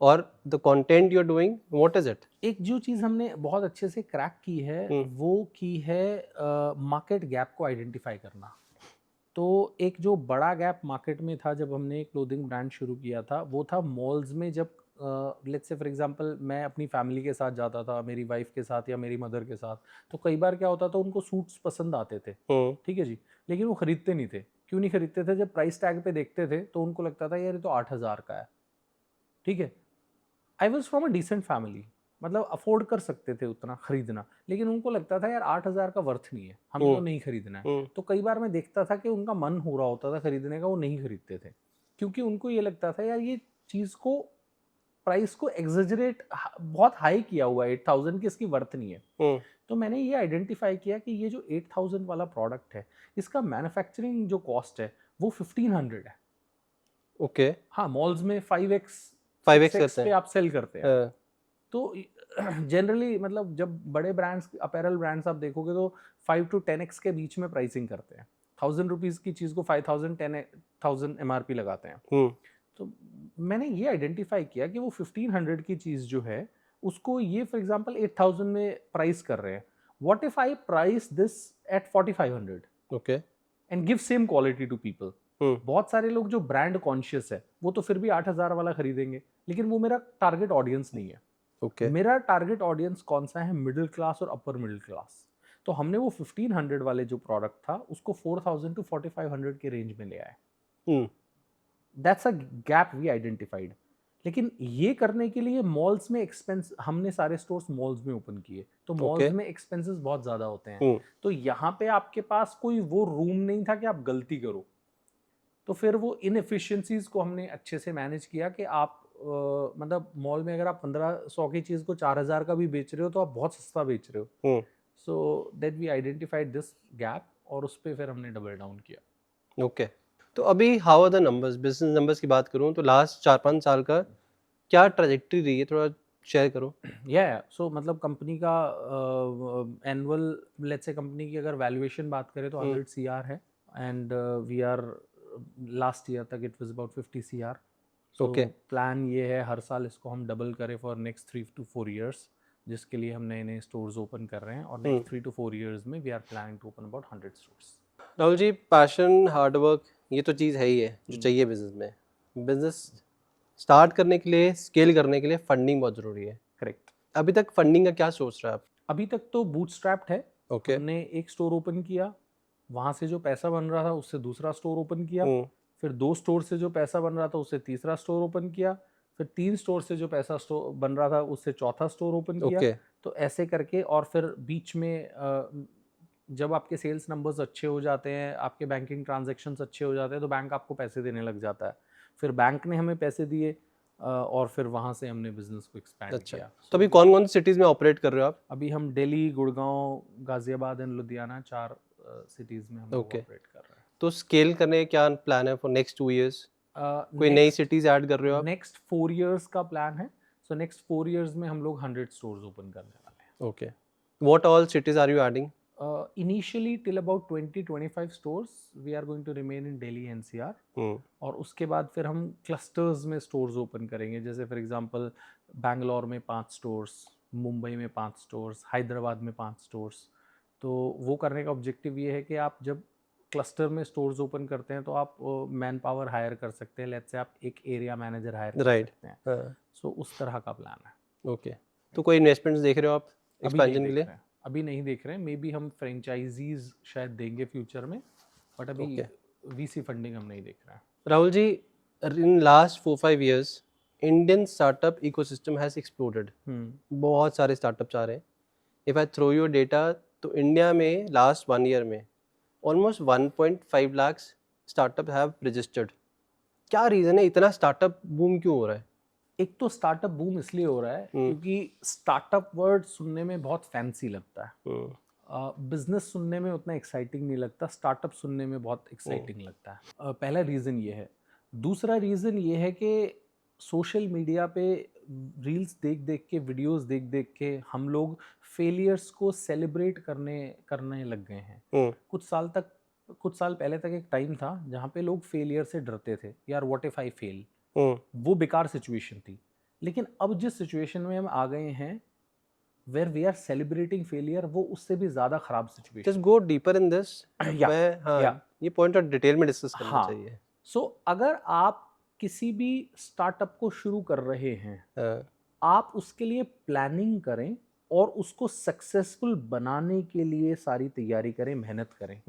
और the content you are doing? What is it? एक जो चीज़ हमने बहुत अच्छे से क्रैक की है वो की है मार्केट गैप को आइडेंटिफाई करना। तो एक जो बड़ा गैप मार्केट में था जब हमने क्लोथिंग ब्रांड शुरू किया था, वो था मॉल्स में। जब लेट्स से फॉर एग्जांपल मैं अपनी फैमिली के साथ जाता था, मेरी वाइफ के साथ या मेरी मदर के साथ, तो कई बार क्या होता था उनको सूट्स पसंद आते थे, ठीक है जी, लेकिन वो खरीदते नहीं थे। क्यों नहीं खरीदते थे? जब प्राइस टैग पे देखते थे तो उनको लगता था यार ये तो 8,000 का है, ठीक है। I was from a decent family, मतलब अफोर्ड कर सकते थे उतना खरीदना, लेकिन उनको लगता था यार 8,000 का वर्थ नहीं है, हमें तो नहीं खरीदना है। तो कई बार मैं देखता था कि उनका मन हो रहा होता था खरीदने का, वो नहीं खरीदते थे क्योंकि उनको ये लगता था यार ये चीज़ को, प्राइस को एग्जेजरेट बहुत हाई किया हुआ है, 8,000 की इसकी वर्थ नहीं है। तो मैंने ये आइडेंटिफाई किया कि ये जो 8,000 वाला प्रोडक्ट है इसका मैन्युफैक्चरिंग जो कॉस्ट है वो 1,500 है। ओके, हाँ, मॉल्स में 5x 5x 6x करते पे हैं। आप सेल करते हैं। तो जनरली मतलब जब बड़े ब्रांड्स, अपैरल ब्रांड्स आप देखोगे तो 5 to 10x के बीच में प्राइसिंग करते हैं, ₹1000 की चीज़ को 5000 10,000 MRP लगाते हैं। तो मैंने ये आइडेंटिफाई किया कि वो 1500 की चीज़ जो है उसको ये फॉर एग्जांपल 8000 में प्राइस कर रहे हैं। What if I price this at 4500 okay. And give same quality to people? बहुत सारे लोग जो ब्रांड कॉन्शियस है वो तो फिर भी 8000 वाला खरीदेंगे, लेकिन वो मेरा टारगेट ऑडियंस नहीं है। ओके। मेरा टारगेट ऑडियंस कौन सा है? मिडिल क्लास और अपर मिडिल क्लास। तो हमने वो 1500 वाले जो प्रोडक्ट था उसको 4000 टू 4500 के रेंज में ले आए। That's a gap we identified. लेकिन ये करने के लिए मॉल्स में एक्सपेंस, हमने सारे स्टोर्स मॉल्स में ओपन किए, तो मॉल्स में एक्सपेंसेस बहुत ज़्यादा होते हैं। तो यहाँ पे आपके पास कोई वो रूम नहीं था कि आप गलती करो। तो फिर वो इनएफिशिएंसीज को हमने अच्छे से मैनेज किया कि आप मतलब मॉल में अगर आप 1500 की चीज़ को 4000 का भी बेच रहे हो तो आप बहुत सस्ता बेच रहे हो। So that we identified this gap और उस पर फिर हमने डबल डाउन किया। ओके। तो अभी how are the numbers, business numbers की बात करूं तो लास्ट 4-5 साल का क्या ट्रैजेक्टरी रही है, थोड़ा शेयर करो। सो मतलब कंपनी का एनुअल, लेट्स से कंपनी की अगर वैल्यूएशन बात करें तो 100 CR है and we are last year तक it was about 50 CR। So plan ये है हर साल इसको हम डबल करें फॉर नेक्स्ट 3 to 4 years, जिसके लिए हम नए नए स्टोर्स ओपन कर रहे हैं और नेक्स्ट 3 to 4 years में we are planning to open about 100 stores. Rahul ji, passion, hard work ये तो चीज़ है ही है जो चाहिए बिजनेस में। बिजनेस स्टार्ट करने के लिए, स्केल करने के लिए फंडिंग बहुत ज़रूरी है। करेक्ट। अभी तक फंडिंग का क्या सोच रहे हैं आप? अभी तक तो बूटस्ट्रैप्ड है। ओके। हमने एक स्टोर ओपन किया, वहाँ से जो पैसा बन रहा था उससे दूसरा स्टोर ओपन किया, फिर 2 स्टोर से जो पैसा बन रहा था उससे तीसरा स्टोर ओपन किया, फिर 3 स्टोर से जो पैसा बन रहा था उससे चौथा स्टोर ओपन किया। तो ऐसे करके और फिर बीच में जब आपके सेल्स नंबर्स अच्छे हो जाते हैं, आपके बैंकिंग ट्रांजैक्शंस अच्छे हो जाते हैं, तो बैंक आपको पैसे देने लग जाता है। फिर बैंक ने हमें पैसे दिए और फिर वहाँ से हमने बिजनेस को एक्सपैंड किया। तो अभी कौन कौन सी सिटीज़ में ऑपरेट कर रहे हो आप? अभी हम दिल्ली, गुड़गांव, गाजियाबाद एंड लुधियाना 4 सिटीज़ में हम लोग ऑपरेट कर रहे हैं। तो स्केल करने का क्या प्लान है फॉर नेक्स्ट 2 years? कोई नई सिटीज़ ऐड कर रहे हो आप? नेक्स्ट 4 years का प्लान है। सो नेक्स्ट 4 years में हम लोग 100 स्टोर्स ओपन करने वाले हैं। Okay. What all cities are you adding? Initially till about 20-25 stores we are going to remain in Delhi NCR। और उसके बाद फिर हम क्लस्टर्स में स्टोर्स ओपन करेंगे, जैसे फॉर एग्जांपल बैंगलोर में 5 स्टोर्स, मुंबई में 5 स्टोर्स, हैदराबाद में 5 स्टोर्स। तो वो करने का ऑब्जेक्टिव ये है कि आप जब क्लस्टर में स्टोर्स ओपन करते हैं तो आप मैन पावर हायर कर सकते हैं। लेट्स से आप एक एरिया मैनेजर हायर कर सकते हैं। सो उस तरह का प्लान है। ओके। तो कोई इन्वेस्टमेंट्स देख रहे हो आप एक्सपेंशन के लिए? अभी नहीं देख रहे हैं, मे बी हम फ्रेंचाइजीज शायद देंगे फ्यूचर में, बट अभी VC फंडिंग हम नहीं देख रहे हैं। Rahul ji, in last 4-5 years Indian startup ecosystem has exploded. बहुत सारे स्टार्टअप्स आ रहे हैं। If I throw your data तो इंडिया में लास्ट 1 year में almost 1.5 lakh startup have registered. क्या रीज़न है, इतना स्टार्टअप बूम क्यों हो रहा है? एक तो स्टार्टअप बूम इसलिए हो रहा है क्योंकि स्टार्टअप वर्ड सुनने में बहुत फैंसी लगता है। बिजनेस सुनने में उतना एक्साइटिंग नहीं लगता, स्टार्टअप सुनने में बहुत एक्साइटिंग लगता है। पहला रीज़न ये है। दूसरा रीज़न ये है कि सोशल मीडिया पे रील्स देख देख के, वीडियोस देख देख के हम लोग फेलियर्स को सेलिब्रेट करने लग गए हैं। कुछ साल पहले तक एक टाइम था जहाँ पे लोग फेलियर से डरते थे, यार व्हाट इफ आई फेल। वो बेकार सिचुएशन थी। लेकिन अब जिस सिचुएशन में हम आ गए हैं where we are celebrating failure, वो उससे भी ज़्यादा खराब situation. Just go deeper in this। ये पॉइंट और डिटेल में डिस्कस करना चाहिए। सो अगर आप किसी भी स्टार्टअप को शुरू कर रहे हैं, आप उसके लिए प्लानिंग करें और उसको सक्सेसफुल बनाने के लिए सारी तैयारी करें, मेहनत करें।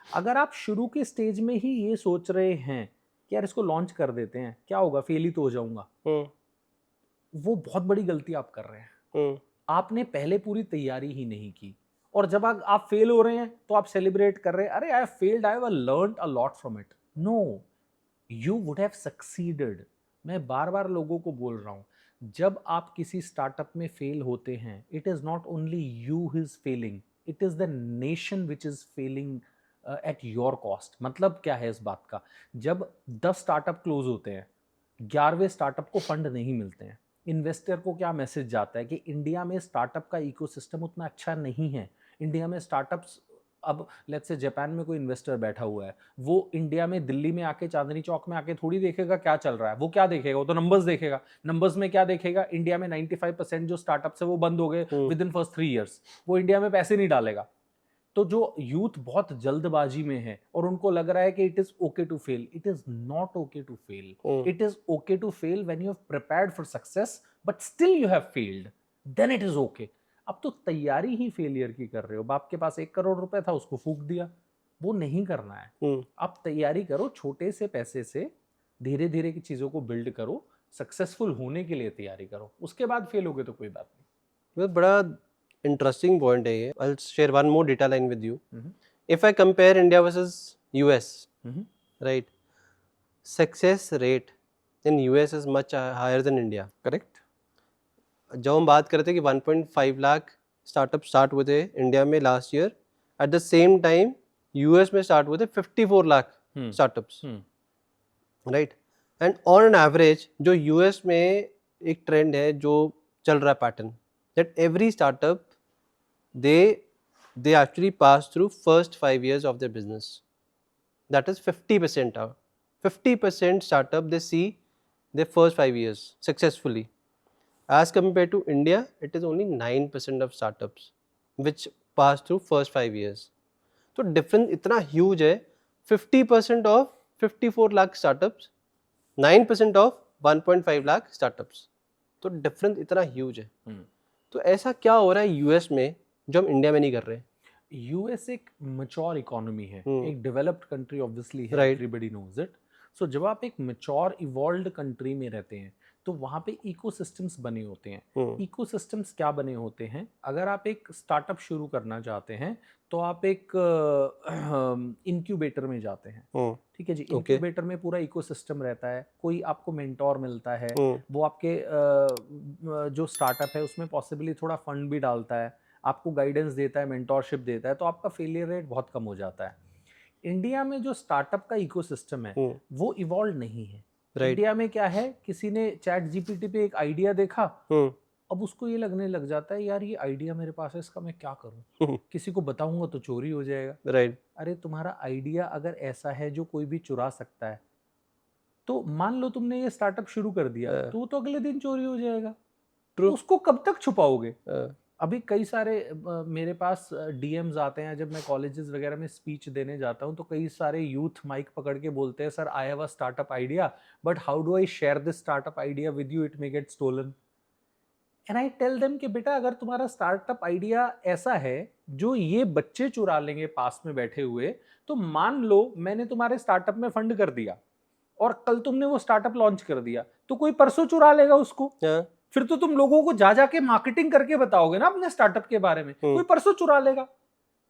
अगर आप शुरू के स्टेज में ही ये सोच रहे हैं कि यार इसको लॉन्च कर देते हैं, क्या होगा, फेल ही तो हो जाऊंगा, वो बहुत बड़ी गलती आप कर रहे हैं। आपने पहले पूरी तैयारी ही नहीं की और जब आप फेल हो रहे हैं तो आप सेलिब्रेट कर रहे हैं, अरे I failed, I have learned a lot from it. No, you would have succeeded. मैं बार बार लोगों को बोल रहा हूँ, जब आप किसी स्टार्टअप में फेल होते हैं, it is not only you who is failing, it is the nation which is failing at your cost. मतलब क्या है इस बात का, जब 10 स्टार्टअप क्लोज होते हैं, 11वें स्टार्टअप को फंड नहीं मिलते हैं, इन्वेस्टर को क्या मैसेज जाता है कि इंडिया में स्टार्टअप का इकोसिस्टम उतना अच्छा नहीं है, इंडिया में स्टार्टअप्स अब लेट्स से जापान में कोई इन्वेस्टर बैठा हुआ है, वो इंडिया में दिल्ली में आके चांदनी चौक में आके थोड़ी देखेगा क्या चल रहा है। वो क्या देखेगा, वो तो नंबर्स देखेगा। नंबर्स में क्या देखेगा, इंडिया में 95% जो स्टार्टअप्स है वो बंद हो गए विद इन फर्स्ट 3 इयर्स। वो इंडिया में पैसे नहीं डालेगा। तो जो यूथ बहुत जल्दबाजी में है और उनको लग रहा है कि it is okay to fail, it is not okay to fail. It is okay to fail when you have prepared for success but still you have failed, then it is okay. अब तो तैयारी ही फेलियर की कर रहे हो। बाप के पास 1 करोड़ रुपए था, उसको फूंक दिया। वो नहीं करना है। आप तैयारी करो, छोटे से पैसे से धीरे धीरे की चीजों को बिल्ड करो, सक्सेसफुल होने के लिए तैयारी करो। उसके बाद फेल होगे तो कोई बात नहीं। बड़ा इंटरेस्टिंग पॉइंट है ये। I'll share one more data line with you. If I compare India versus US, right, success rate in US is much higher than India. Correct. जब हम बात करते हैं कि 1.5 लाख स्टार्टअप स्टार्ट हुए थे इंडिया में last year, at the same time US में स्टार्ट हुए थे 54 lakh startups, right. And on an average जो यूएस में एक ट्रेंड है जो चल रहा है pattern, that every startup they actually pass through first 5 years of their business. That is 50% out. 50% startup they see their first 5 years successfully. As compared to India, it is only 9% of startups which pass through first 5 years. तो difference इतना huge है, 50% of 54 lakh startups, 9% of 1.5 lakh startups. तो difference इतना huge है। तो ऐसा क्या हो रहा है यूएस में जो हम इंडिया में नहीं कर रहे? यूएस एक मैच्योर इकोनॉमी है, एक डेवलप्ड कंट्री ऑब्वियसली है, Right. Everybody knows it. So जब आप एक मैच्योर इवॉल्व्ड कंट्री में रहते हैं तो वहाँ पे इकोसिस्टम्स बने होते हैं। इकोसिस्टम्स क्या बने होते हैं, अगर आप एक स्टार्टअप शुरू करना चाहते हैं तो आप एक इंक्यूबेटर में जाते हैं, ठीक है जी। इंक्यूबेटर में पूरा इकोसिस्टम रहता है, कोई आपको मेंटोर मिलता है, वो आपके जो स्टार्टअप है उसमें पॉसिबली थोड़ा फंड भी डालता है, आपको गाइडेंस देता है, मेंटोरशिप देता है, तो आपका फेलियर रेट बहुत कम हो जाता है। इंडिया में जो स्टार्टअप का इकोसिस्टम है वो इवॉल्व नहीं है। इंडिया में क्या है, किसी ने चैट जीपीटी पे एक आइडिया देखा, अब उसको ये लगने लग जाता है यार ये आइडिया मेरे पास है, इसका मैं क्या करूं, किसी को बताऊंगा तो चोरी हो जाएगा। राइट। अरे तुम्हारा आइडिया अगर ऐसा है जो कोई भी चुरा सकता है, तो मान लो तुमने ये स्टार्टअप शुरू कर दिया तो अगले दिन चोरी हो जाएगा। तो उसको कब तक छुपाओगे? अभी कई सारे मेरे पास डीएम्स आते हैं जब मैं कॉलेजेस वगैरह में स्पीच देने जाता हूं, तो कई सारे यूथ माइक पकड़ के बोलते हैं sir I have a startup idea but how do I share this startup idea with you, it may get stolen. And I tell them कि बेटा अगर तुम्हारा स्टार्टअप आइडिया ऐसा है जो ये बच्चे चुरा लेंगे पास में बैठे हुए, तो मान लो मैंने तुम्हारे स्टार्टअप में फंड कर दिया और कल तुमने वो स्टार्टअप लॉन्च कर दिया, तो कोई परसों चुरा लेगा उसको। फिर तो तुम लोगों को जा जाके मार्केटिंग करके बताओगे ना अपने स्टार्टअप के बारे में, कोई परसों चुरा लेगा।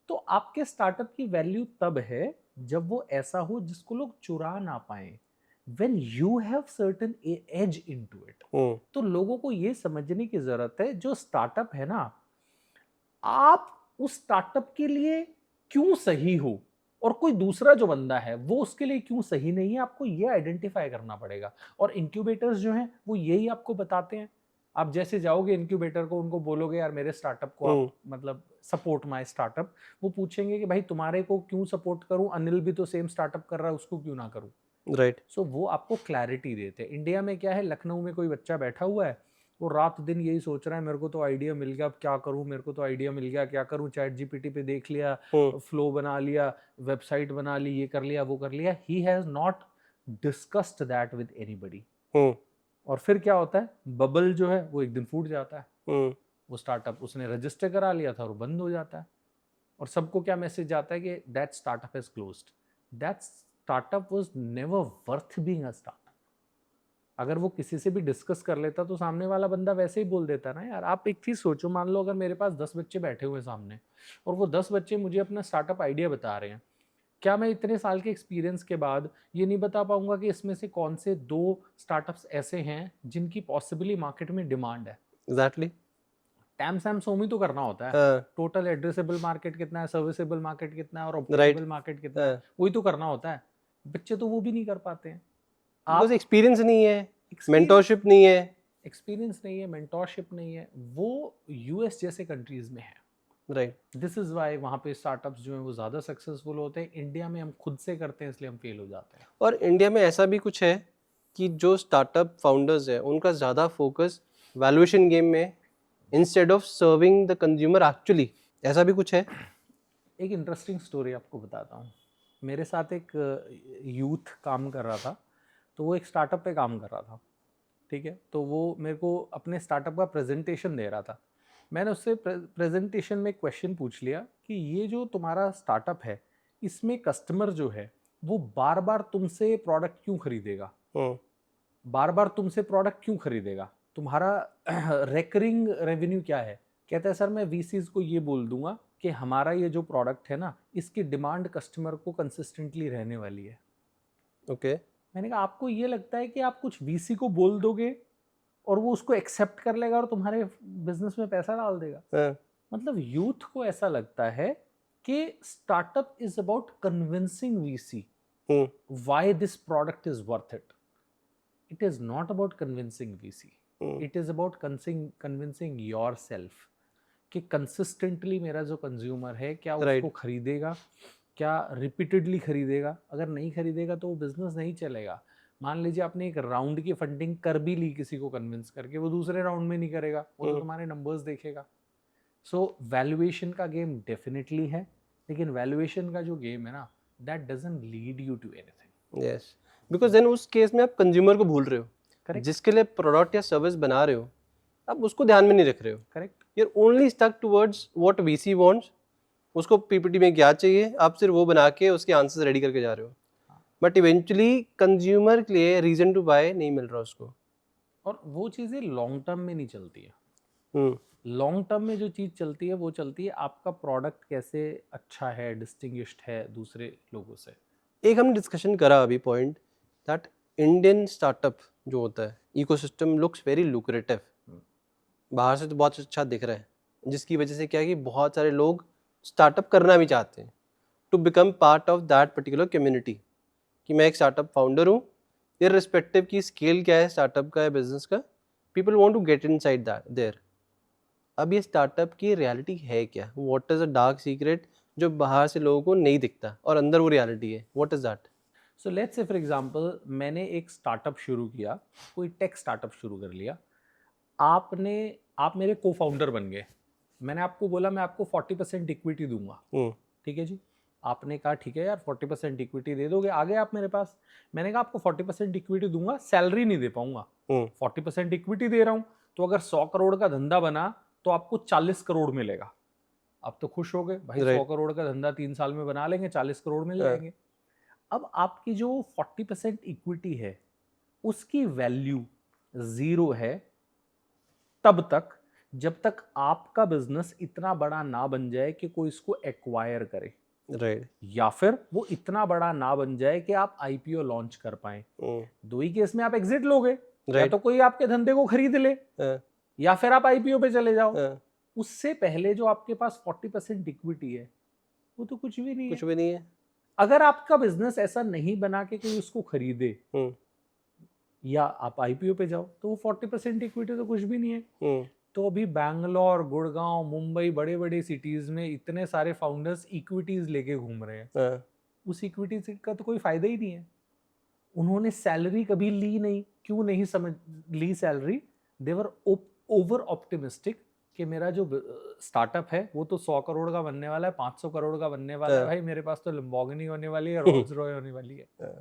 तो आपके स्टार्टअप की वैल्यू तब है जब वो ऐसा हो जिसको लोग चुरा ना पाए, when you have certain edge into it। तो लोगों को ये समझने की जरूरत है जो स्टार्टअप है ना, आप उस स्टार्टअप के लिए क्यों सही हो और कोई दूसरा जो बंदा है वो उसके लिए क्यों सही नहीं है, आपको ये आइडेंटिफाई करना पड़ेगा। और इंक्यूबेटर्स जो हैं वो यही आपको बताते हैं। आप जैसे जाओगे इंक्यूबेटर को, उनको बोलोगे यार मेरे स्टार्टअप को आप मतलब सपोर्ट माय स्टार्टअप, वो पूछेंगे कि भाई तुम्हारे को क्यों सपोर्ट करूं, अनिल भी तो सेम स्टार्टअप कर रहा है, उसको क्यों ना करूं। राइट। सो वो आपको क्लैरिटी देते हैं। इंडिया में क्या है, लखनऊ में कोई बच्चा बैठा हुआ है, वो रात दिन यही सोच रहा है मेरे को तो आइडिया मिल गया, अब क्या करूं, मेरे को तो आइडिया मिल गया, क्या करूं, चैट जीपीटी पे देख लिया, फ्लो बना लिया, वेबसाइट बना ली, ये कर लिया, वो कर लिया। He has not discussed that with anybody. और फिर क्या होता है, बबल जो है वो एक दिन फूट जाता है। वो स्टार्टअप उसने रजिस्टर करा लिया था और बंद हो जाता है, और सबको क्या मैसेज आता है कि that startup is closed. That startup was never worth being a startup. अगर वो किसी से भी डिस्कस कर लेता तो सामने वाला बंदा वैसे ही बोल देता ना। यार आप एक चीज सोचो, मान लो अगर मेरे पास 10 बच्चे बैठे हुए सामने और वो 10 बच्चे मुझे अपना स्टार्टअप आइडिया बता रहे हैं, क्या मैं इतने साल के एक्सपीरियंस के बाद ये नहीं बता पाऊंगा कि इसमें से कौन से 2 स्टार्टअप्स ऐसे हैं जिनकी पॉसिबली मार्केट में डिमांड है? एग्जैक्टली। टैम सैम सोमी तो करना होता है, टोटल एड्रेसेबल मार्केट कितना है, सर्विसेबल मार्केट कितना है और ऑब्जेक्टेबल मार्केट कितना है, वही तो करना होता है। बच्चे तो वो भी नहीं कर पाते हैं। बिकॉज़ एक्सपीरियंस नहीं है, मेंटोरशिप नहीं है, वो यूएस जैसे कंट्रीज में है। राइट। दिस इज़ वाई वहाँ पे स्टार्टअप्स जो हैं वो ज़्यादा सक्सेसफुल होते हैं। इंडिया में हम खुद से करते हैं इसलिए हम फेल हो जाते हैं। और इंडिया में ऐसा भी कुछ है कि जो स्टार्टअप फाउंडर्स है उनका ज़्यादा फोकस वैल्यूएशन गेम में instead of serving the consumer actually, ऐसा भी कुछ है? एक इंटरेस्टिंग स्टोरी आपको बताता हूँ। मेरे साथ एक यूथ काम कर रहा था, तो वो एक स्टार्टअप पे काम कर रहा था, ठीक है? तो वो मेरे को अपने स्टार्टअप का प्रेजेंटेशन दे रहा था। मैंने उससे प्रेजेंटेशन में एक क्वेश्चन पूछ लिया कि ये जो तुम्हारा स्टार्टअप है, इसमें कस्टमर जो है, वो बार-बार तुमसे प्रोडक्ट क्यों खरीदेगा? बार-बार तुमसे प्रोडक्ट क्यों खरीदेगा? तुम्हारा रिकरिंग रेवेन्यू क्या है? कहता है सर मैं वीसीज़ को ये बोल दूँगा कि हमारा ये जो प्रोडक्ट है ना, इसकी डिमांड कस्टमर को कंसिस्टेंटली रहने वाली है। ओके। मैंने कहा आपको ये लगता है कि आप कुछ वीसी को बोल दोगे और वो उसको एक्सेप्ट कर लेगा और तुम्हारे बिज़नेस में पैसा डाल देगा? हाँ। मतलब यूथ को ऐसा लगता है कि startup is about convincing VC why this product is worth it. It is not about convincing VC. It is about convincing yourself कि कंसिस्टेंटली मेरा जो कंज्यूमर है क्या उसको राइट। खरीदेगा, क्या रिपीटेडली खरीदेगा। अगर नहीं खरीदेगा तो वो बिजनेस नहीं चलेगा। मान लीजिए आपने एक राउंड की फंडिंग कर भी ली किसी को कन्विंस करके, वो दूसरे राउंड में नहीं करेगा, वो तो तुम्हारे नंबर्स देखेगा। सो वैल्यूएशन का गेम डेफिनेटली है, लेकिन वैल्यूएशन का जो गेम है ना, that doesn't lead you to anything. Yes, because then उस केस में आप कंज्यूमर को भूल रहे हो, करेक्ट, जिसके लिए प्रोडक्ट या सर्विस बना रहे हो आप उसको ध्यान में नहीं रख रहे हो। Correct. You are only stuck towards what VC wants. उसको पीपीटी में क्या चाहिए आप सिर्फ वो बना के उसके आंसर्स रेडी करके जा रहे हो, बट इवेंचुअली कंज्यूमर के लिए रीजन टू बाय नहीं मिल रहा उसको। और वो चीज़ें लॉन्ग टर्म में नहीं चलती है। हम्म। लॉन्ग टर्म में जो चीज़ चलती है वो चलती है आपका प्रोडक्ट कैसे अच्छा है, डिस्टिंग्विश्ड है दूसरे लोगों से। एक हमने डिस्कशन करा अभी पॉइंट दैट इंडियन स्टार्टअप जो होता है इकोसिस्टम लुक्स वेरी लुक्रेटिव। बाहर से तो बहुत अच्छा दिख रहा है, जिसकी वजह से क्या है कि बहुत सारे लोग स्टार्टअप करना भी चाहते हैं to become part of that particular community, कि मैं एक स्टार्टअप फाउंडर हूँ, इररिस्पेक्टिव की स्केल क्या है स्टार्टअप का या बिजनेस का, people want to get inside that there. अब ये स्टार्टअप की रियलिटी है क्या, what is a dark secret जो बाहर से लोगों को नहीं दिखता और अंदर वो रियलिटी है, what is that? So let's say for example मैंने एक स्टार्टअप शुरू किया, कोई टेक स्टार्टअप शुरू कर लिया। आपने आप मेरे को फाउंडर बन गए। मैंने आपको बोला मैं आपको 40% इक्विटी दूंगा, ठीक है जी। आपने कहा ठीक है यार 40% इक्विटी दे दोगे, आ गए आप मेरे पास। मैंने कहा आपको 40% इक्विटी दूंगा, सैलरी नहीं दे पाऊंगा। 40% इक्विटी दे रहा हूं, तो अगर 100 करोड़ का धंधा बना तो आपको 40 करोड़ मिलेगा। आप तो खुश हो गए भाई, 100 करोड़ का धंधा 3 साल में बना लेंगे, 40 करोड़ मिल जाएंगे। अब आपकी जो 40% इक्विटी है उसकी वैल्यू जीरो है तब तक जब तक आपका बिजनेस इतना बड़ा ना बन जाए कि कोई इसको एक्वायर करे, राइट। या फिर वो इतना बड़ा ना बन जाए कि आप आईपीओ लॉन्च कर पाए। दो ही केस में आप एग्जिट लोगे, या तो कोई आपके धंधे को खरीद ले या फिर आप आईपीओ पे चले जाओ। उससे पहले जो आपके पास 40% इक्विटी है वो तो कुछ भी नहीं है। कुछ भी नहीं है। अगर आपका बिजनेस ऐसा नहीं बना के कोई उसको खरीदे या आप आईपीओ पे जाओ तो वो 40% इक्विटी तो कुछ भी नहीं है। तो अभी बैंगलोर, गुड़गांव, मुंबई, बड़े बड़े सिटीज में इतने सारे फाउंडर्स इक्विटीज लेके घूम रहे हैं। उस इक्विटी का तो कोई फायदा ही नहीं है। उन्होंने सैलरी कभी ली नहीं, क्यों नहीं समझ ली सैलरी? देवर ओवर ऑप्टिमिस्टिक कि मेरा जो स्टार्टअप है वो तो 100 करोड़ का बनने वाला है, 500 करोड़ का बनने वाला है, भाई मेरे पास तो लंबोर्गिनी होने वाली है, रोल्स रॉय होने वाली है।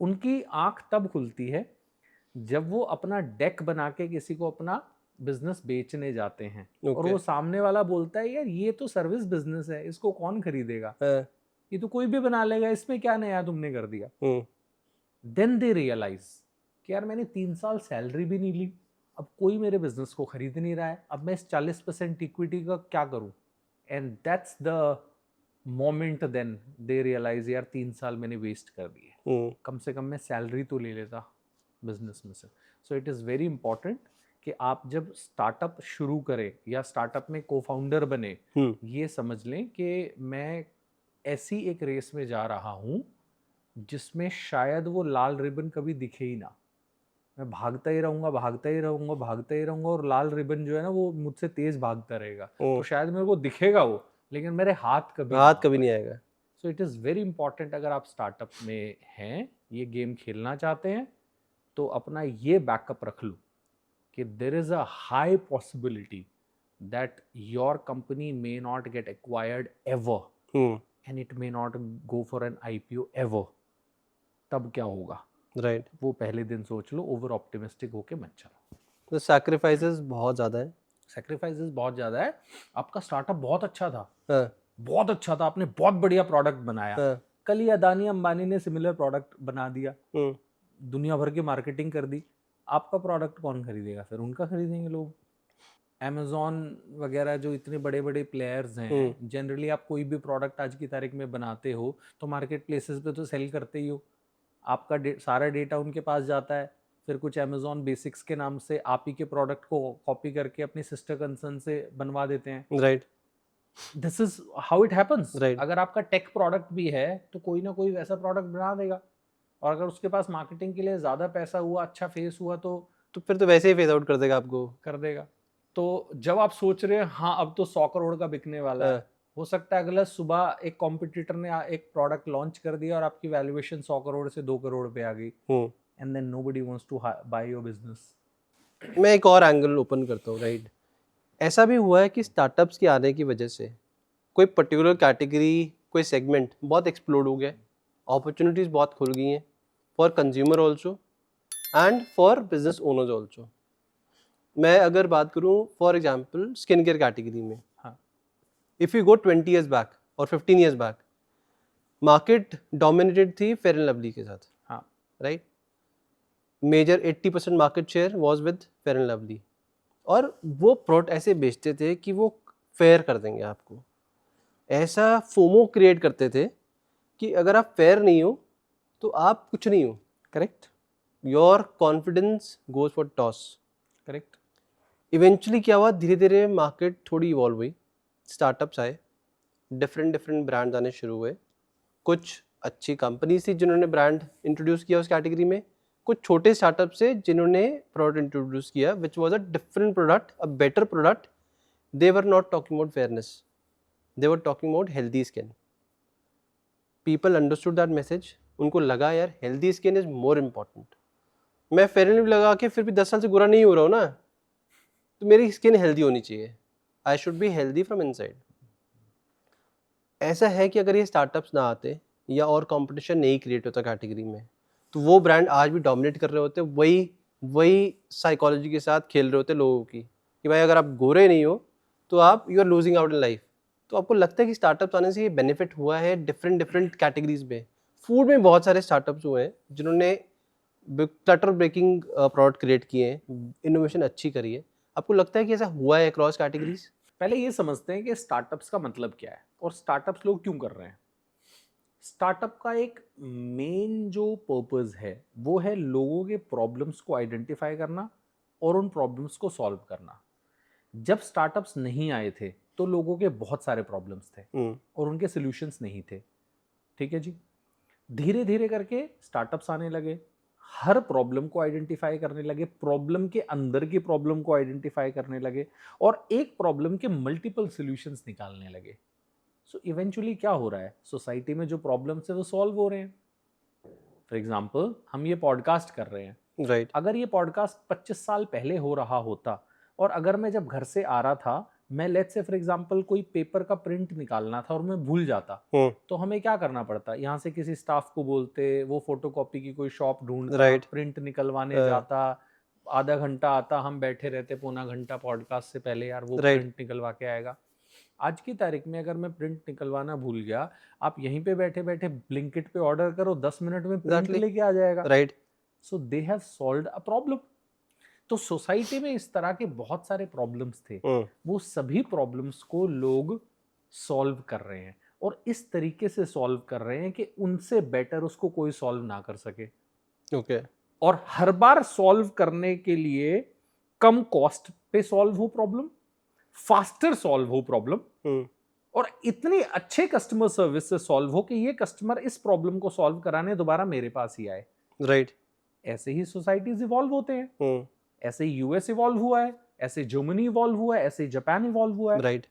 उनकी आंख तब खुलती है जब वो अपना डेक बना के किसी को अपना बिजनेस बेचने जाते हैं और वो सामने वाला बोलता है यार ये तो सर्विस बिजनेस है, इसको कौन खरीदेगा, ये तो कोई भी बना लेगा, इसमें क्या नया तुमने कर दिया। देन दे रियलाइज कि यार मैंने 3 साल सैलरी भी नहीं ली, अब कोई मेरे बिजनेस को खरीद नहीं रहा है, अब मैं इस 40% इक्विटी का क्या करूं। And that's the moment then they realise यार 3 साल मैंने वेस्ट कर दिए, कम से कम मैं सैलरी तो ले लेता बिजनेस में से। So it is very important कि आप जब स्टार्टअप शुरू करें या स्टार्टअप में को फाउंडर बने, ये समझ लें कि मैं ऐसी एक रेस में जा रहा हूं जिसमें शायद वो लाल रिबन कभी दिखे ही ना। मैं भागता ही रहूंगा, भागता ही रहूंगा, भागता ही रहूंगा, और लाल रिबन जो है ना वो मुझसे तेज भागता रहेगा। तो शायद मेरे को दिखेगा वो, लेकिन मेरे हाथ कभी हाथ ना कभी नहीं आए। आएगा। So it is very important, अगर आप स्टार्टअप में हैं, ये गेम खेलना चाहते हैं, तो अपना ये बैकअप रख लो कि there is a high possibility that your company may not gate acquired ever and it may not go for an IPO ever. तब क्या होगा, राइट। वो पहले दिन सोच लो, ओवर ऑप्टिमिस्टिक होके मत चलो। तो सैक्रिफाइसेस बहुत ज़्यादा है। सेक्रीफाइसेस बहुत ज़्यादा है। आपका स्टार्टअप बहुत अच्छा था, हाँ बहुत अच्छा था, आपने बहुत बढ़िया प्रोडक्ट बनाया, हाँ। कल ही अदानी अंबानी ने सिमिलर प्रोडक्ट बना दिया, हम्म, दुनिया भर की मार्केटिंग कर दी, आपका प्रोडक्ट कौन खरीदेगा? फिर उनका खरीदेंगे लोग। अमेजोन वगैरह जो इतने बड़े बड़े प्लेयर्स हैं, जनरली आप कोई भी प्रोडक्ट आज की तारीख में बनाते हो तो मार्केट प्लेसेस पे तो सेल करते ही हो, आपका सारा डेटा उनके पास जाता है। फिर कुछ अमेजोन बेसिक्स के नाम से आप ही के प्रोडक्ट को कॉपी करके अपनी सिस्टर कंसर्न से बनवा देते हैं। Right this is how it happens. Right. अगर आपका टेक प्रोडक्ट भी है तो कोई ना कोई वैसा प्रोडक्ट बना देगा, और अगर उसके पास मार्केटिंग के लिए ज़्यादा पैसा हुआ, अच्छा फेस हुआ, तो फिर तो वैसे ही फेज आउट कर देगा आपको। कर देगा। तो जब आप सोच रहे हैं हाँ अब तो 100 करोड़ का बिकने वाला है, हाँ, हो सकता है अगला सुबह एक कॉम्पिटिटर ने एक प्रोडक्ट लॉन्च कर दिया और आपकी वैल्यूएशन 100 करोड़ से 2 करोड़ पे आ गई, and then nobody wants to buy your business. मैं एक और एंगल ओपन करता हूँ। राइट, ऐसा भी हुआ है कि स्टार्टअप्स के आने की वजह से कोई पर्टिकुलर कैटेगरी, कोई सेगमेंट बहुत एक्सप्लोड हो गया, अपॉर्चुनिटीज़ बहुत खुल गई हैं for consumer also and for business owners also. मैं अगर बात करूँ for example skin care category में, हाँ if you go 20 years back और 15 ईयर्स बैक, मार्केट डोमिनेटेड थी फेयर एंड लवली के साथ। हाँ right, major 80% market share was with Fair and Lovely, और वो प्रोडक्ट ऐसे बेचते थे कि वो फेयर कर देंगे आपको, ऐसा फोमो क्रिएट करते थे कि अगर आप फेयर नहीं हो तो आप कुछ नहीं हो। Correct, your confidence goes for toss. Correct. Eventually क्या हुआ, धीरे धीरे मार्केट थोड़ी इवॉल्व हुई, स्टार्टअप्स आए, डिफरेंट डिफरेंट ब्रांड्स आने शुरू हुए, कुछ अच्छी कंपनीज थी जिन्होंने ब्रांड इंट्रोड्यूस किया उस कैटेगरी में, कुछ छोटे स्टार्टअप से जिन्होंने प्रोडक्ट इंट्रोड्यूस किया which was a different product, a better product. They were not talking about fairness, they were talking about healthy skin. People understood that message, उनको लगा यार healthy skin is more important. मैं फेयर एंड लवली लगा के फिर भी 10 साल से गोरा नहीं हो रहा हूँ ना, तो मेरी स्किन हेल्दी होनी चाहिए, I should be healthy from inside. ऐसा है कि अगर ये स्टार्टअप्स ना आते या और कंपटीशन नहीं क्रिएट होता कैटेगरी में, तो वो ब्रांड आज भी डोमिनेट कर रहे होते, वही वही साइकोलॉजी के साथ खेल रहे होते लोगों की कि भाई अगर आप गोरे नहीं हो तो आप you are losing out in life. तो आपको लगता है कि स्टार्टअप्स आने से ये बेनिफिट हुआ है डिफरेंट डिफरेंट कैटेगरीज में। फूड में बहुत सारे स्टार्टअप्स हुए हैं जिन्होंने क्लटर ब्रेकिंग प्रोडक्ट क्रिएट किए हैं, इनोवेशन अच्छी करी है। आपको लगता है कि ऐसा हुआ है अक्रॉस कैटेगरीज? पहले ये समझते हैं कि स्टार्टअप्स का मतलब क्या है और स्टार्टअप्स लोग क्यों कर रहे हैं। स्टार्टअप का एक मेन जो पर्पस है वो है लोगों के प्रॉब्लम्स को आइडेंटिफाई करना और उन प्रॉब्लम्स को सॉल्व करना। जब स्टार्टअप्स नहीं आए थे तो लोगों के बहुत सारे प्रॉब्लम्स थे और उनके सॉल्यूशंस नहीं थे। ठीक है जी। धीरे धीरे करके स्टार्टअप्स आने लगे, हर प्रॉब्लम को आइडेंटिफाई करने लगे, प्रॉब्लम के अंदर की प्रॉब्लम को आइडेंटिफाई करने लगे और एक प्रॉब्लम के मल्टीपल सॉल्यूशंस निकालने लगे। सो इवेंचुअली क्या हो रहा है, सोसाइटी में जो प्रॉब्लम्स है वो सॉल्व हो रहे हैं। फॉर एग्जाम्पल हम ये पॉडकास्ट कर रहे हैं, राइट। अगर ये पॉडकास्ट 25 साल पहले हो रहा होता और अगर मैं जब घर से आ रहा था, मैं लेट्स से फॉर एग्जांपल कोई पेपर का प्रिंट निकालना था और मैं भूल जाता, तो हमें क्या करना पड़ता, यहाँ से किसी स्टाफ को बोलते, वो फोटोकॉपी की कोई शॉप ढूंढता, राइट। प्रिंट निकलवाने जाता, आधा घंटा आता, हम बैठे रहते पौना घंटा पॉडकास्ट से पहले, यार वो राइट। प्रिंट निकलवा के आएगा। आज की तारीख में अगर मैं प्रिंट निकलवाना भूल गया, आप यहीं पे बैठे बैठे ब्लिंकिट पे ऑर्डर करो, 10 मिनट में प्रिंट Exactly. लेके आ जाएगा। Right. So they have solved a problem. तो सोसाइटी में इस तरह के बहुत सारे प्रॉब्लम्स थे, वो सभी प्रॉब्लम्स को लोग सॉल्व कर रहे हैं और इस तरीके से सॉल्व कर रहे हैं कि उनसे बेटर उसको कोई सॉल्व ना कर सके। ओके। और हर बार सॉल्व करने के लिए कम कॉस्ट पे सॉल्व हो प्रॉब्लम, फास्टर सॉल्व हो प्रॉब्लम, और इतनी अच्छे कस्टमर सर्विस से सॉल्व हो कि ये कस्टमर इस प्रॉब्लम को सॉल्व कराने दोबारा मेरे पास ही आए। राइट। ऐसे ही सोसाइटीज इवॉल्व होते हैं, हम्म, ऐसे ही यूएस इवॉल्व हुआ है, ऐसे जर्मनी इवॉल्व हुआ है, ऐसे जापान इवॉल्व हुआ है। राइट।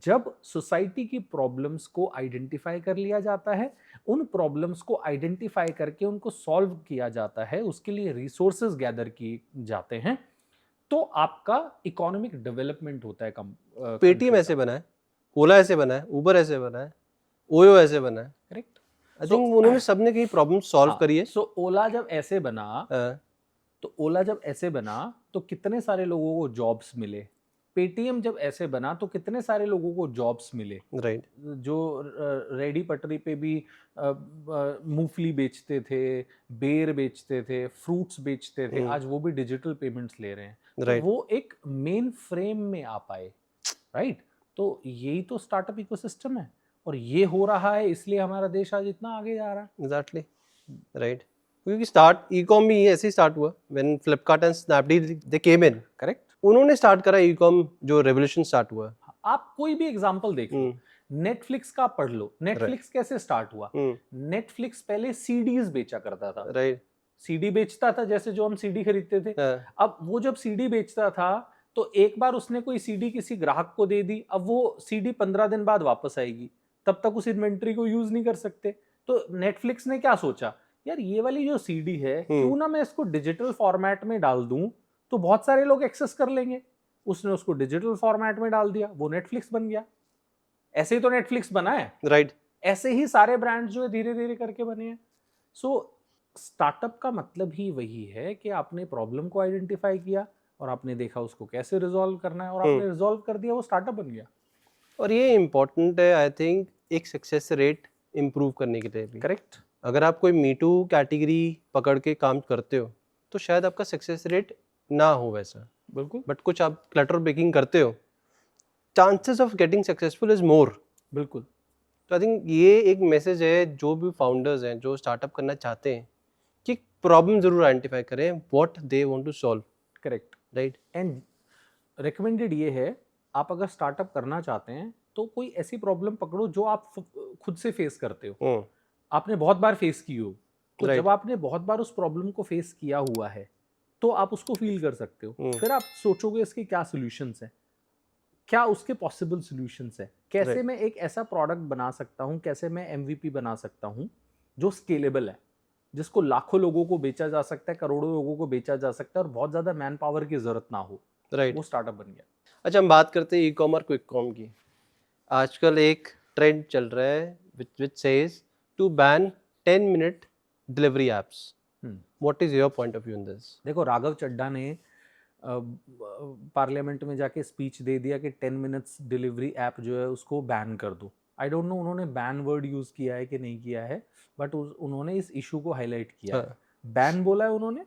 जब सोसाइटी की प्रॉब्लम्स को आइडेंटिफाई कर लिया जाता है, उन प्रॉब्लम्स को आइडेंटिफाई करके उनको सॉल्व किया जाता है, उसके लिए रिसोर्सेज गैदर किए जाते हैं, तो आपका इकोनॉमिक डेवलपमेंट होता है पेटीएम ऐसे बना है, ओला ऐसे बना है, उबर ऐसे बना है, ओयो ऐसे बना है। करेक्ट। आई थिंक उन्होंने सबने कहीं प्रॉब्लम सॉल्व करी है। सो ओला जब ऐसे बना, हाँ, तो ओला जब ऐसे बना तो कितने सारे लोगों को जॉब्स मिले। पेटीएम जब ऐसे बना तो कितने सारे लोगों को जॉब्स मिले। राइट। जो रेडी पटरी पे भी मूंगफली बेचते थे, बेर बेचते थे, फ्रूट्स बेचते थे, आज वो भी डिजिटल पेमेंट्स ले रहे हैं। तो राइट। वो एक मेन फ्रेम में आ पाए, राइट। तो यही तो स्टार्टअप इकोसिस्टम है, और ये हो रहा है, इसलिए हमारा देश आज इतना आगे जा रहा है। Exactly, right. क्योंकि स्टार्ट ई-कॉम भी ऐसे ही स्टार्ट हुआ when Flipkart and Snapdeal they came in. Correct. उन्होंने स्टार्ट करा ई-कॉम, जो रेवोल्यूशन स्टार्ट हुआ। आप कोई भी एग्जांपल देख लो, नेटफ्लिक्स का पढ़ लो। नेटफ्लिक्स कैसे स्टार्ट हुआ? नेटफ्लिक्स पहले सीडीज बेचा करता था, राइट। सीडी बेचता था, जैसे जो हम सीडी खरीदते थे। हाँ, अब वो जब सीडी बेचता था तो एक बार उसने कोई सीडी किसी ग्राहक को दे दी, अब वो सीडी 15 दिन बाद वापस आएगी, तब तक उस इन्वेंट्री को यूज नहीं कर सकते। तो नेटफ्लिक्स ने क्या सोचा, यार ये वाली जो सीडी है, क्यों ना मैं इसको डिजिटल फॉर्मेट में डाल दूं, तो बहुत सारे लोग एक्सेस कर लेंगे। उसने उसको डिजिटल फॉर्मेट में डाल दिया, वो नेटफ्लिक्स बन गया। ऐसे ही तो नेटफ्लिक्स बना है, राइट। ऐसे ही सारे ब्रांड्स जो है धीरे धीरे करके बने हैं। सो स्टार्टअप का मतलब ही वही है कि आपने प्रॉब्लम को आइडेंटिफाई किया और आपने देखा उसको कैसे रिजॉल्व करना है, और आपने रिजॉल्व कर दिया, वो स्टार्टअप बन गया। और ये इम्पोर्टेंट है आई थिंक, एक सक्सेस रेट इम्प्रूव करने के लिए भी। करेक्ट। अगर आप कोई मीटू कैटेगरी पकड़ के काम करते हो तो शायद आपका सक्सेस रेट ना हो वैसा, बिल्कुल बट कुछ आप क्लटर ब्रेकिंग करते हो, chances of getting successful is more. बिल्कुल। तो आई थिंक ये एक मैसेज है जो भी फाउंडर्स हैं जो स्टार्टअप करना चाहते हैं, कि प्रॉब्लम जरूर आइडेंटिफाई करें, what they want to solve. Correct. Right. And recommended ये है, आप अगर स्टार्टअप करना चाहते हैं तो कोई ऐसी प्रॉब्लम पकड़ो जो आप खुद से फेस करते हो, आपने बहुत बार फेस की हो। तो Right. जब आपने बहुत बार उस प्रॉब्लम को फेस किया हुआ है तो आप उसको फील कर सकते हो। फिर आप सोचोगे इसके क्या सॉल्यूशंस हैं, क्या उसके पॉसिबल सॉल्यूशंस है, कैसे Right. मैं एक ऐसा प्रोडक्ट बना सकता हूँ, कैसे मैं एमवीपी बना सकता हूँ जो स्केलेबल है, जिसको लाखों लोगों को बेचा जा सकता है, करोड़ों लोगों को बेचा जा सकता है, और बहुत ज्यादा मैन पावर की जरूरत ना हो। राइट। वो स्टार्टअप बन गया। अच्छा, हम बात करते हैं ई कॉम और क्विक कॉम की। आजकल एक ट्रेंड चल रहा है which says to ban 10-minute delivery apps. What is your point of view in this? देखो, राघव चड्ढा ने पार्लियामेंट में जाके स्पीच दे दिया कि 10 मिनट्स डिलीवरी ऐप जो है उसको बैन कर दो। आई डोंट नो उन्होंने बैन वर्ड यूज किया है कि नहीं किया है, बट उन्होंने इस इशू को हाईलाइट किया है। बैन बोला है उन्होंने।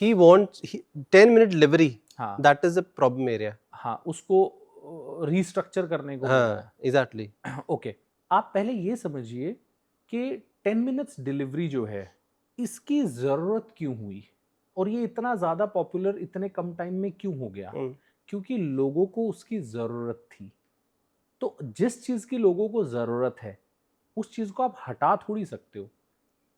ही वांट्स 10-minute डिलीवरी, हाँ, that is the problem area. हाँ, उसको रीस्ट्रक्चर करने को बोला हाँ, एग्जैक्टली। ओके, आप पहले ये समझिए कि 10 मिनट्स डिलीवरी जो है इसकी ज़रूरत क्यों हुई, और ये इतना ज़्यादा पॉपुलर इतने कम टाइम में क्यों हो गया? क्योंकि लोगों को उसकी ज़रूरत थी। तो जिस चीज़ की लोगों को ज़रूरत है, उस चीज़ को आप हटा थोड़ी सकते हो।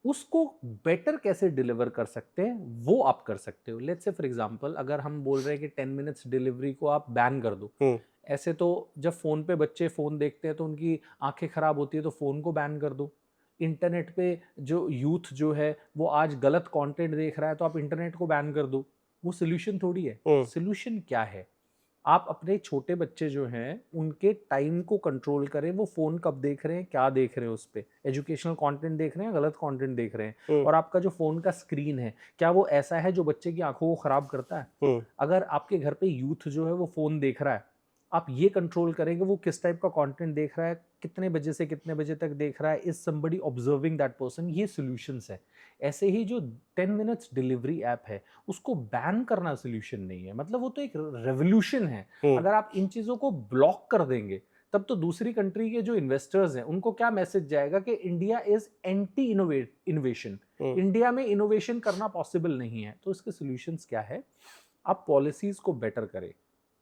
उसको बेटर कैसे डिलीवर कर सकते हैं वो आप कर सकते हो। लेट्स से फॉर एग्जांपल, अगर हम बोल रहे हैं कि 10 मिनट्स डिलीवरी को आप बैन कर दो, ऐसे तो जब फ़ोन पे बच्चे फ़ोन देखते हैं तो उनकी आंखें ख़राब होती है, तो फ़ोन को बैन कर दो। इंटरनेट पे जो यूथ जो है वो आज गलत कंटेंट देख रहा है, तो आप इंटरनेट को बैन कर दो। वो सोल्यूशन थोड़ी है। सोल्यूशन क्या है? आप अपने छोटे बच्चे जो हैं उनके टाइम को कंट्रोल करें, वो फ़ोन कब देख रहे हैं, क्या देख रहे हैं, उस पे एजुकेशनल कंटेंट देख रहे हैं, गलत कंटेंट देख रहे हैं, और आपका जो फ़ोन का स्क्रीन है क्या वो ऐसा है जो बच्चे की आंखों को ख़राब करता है? अगर आपके घर पे यूथ जो है वो फ़ोन देख रहा है, आप ये कंट्रोल करेंगे वो किस टाइप का कंटेंट देख रहा है, कितने बजे से कितने बजे तक देख रहा है, is somebody observing that person. ये सॉल्यूशंस है। ऐसे ही जो 10 मिनट्स डिलीवरी ऐप है उसको बैन करना सॉल्यूशन नहीं है, मतलब वो तो एक रेवोल्यूशन है। अगर आप इन चीज़ों को ब्लॉक कर देंगे तब तो दूसरी कंट्री के जो इन्वेस्टर्स हैं उनको क्या मैसेज जाएगा कि India is anti innovation, India में इनोवेशन करना पॉसिबल नहीं है। तो इसके सॉल्यूशंस क्या है? आप पॉलिसीज को बेटर करें,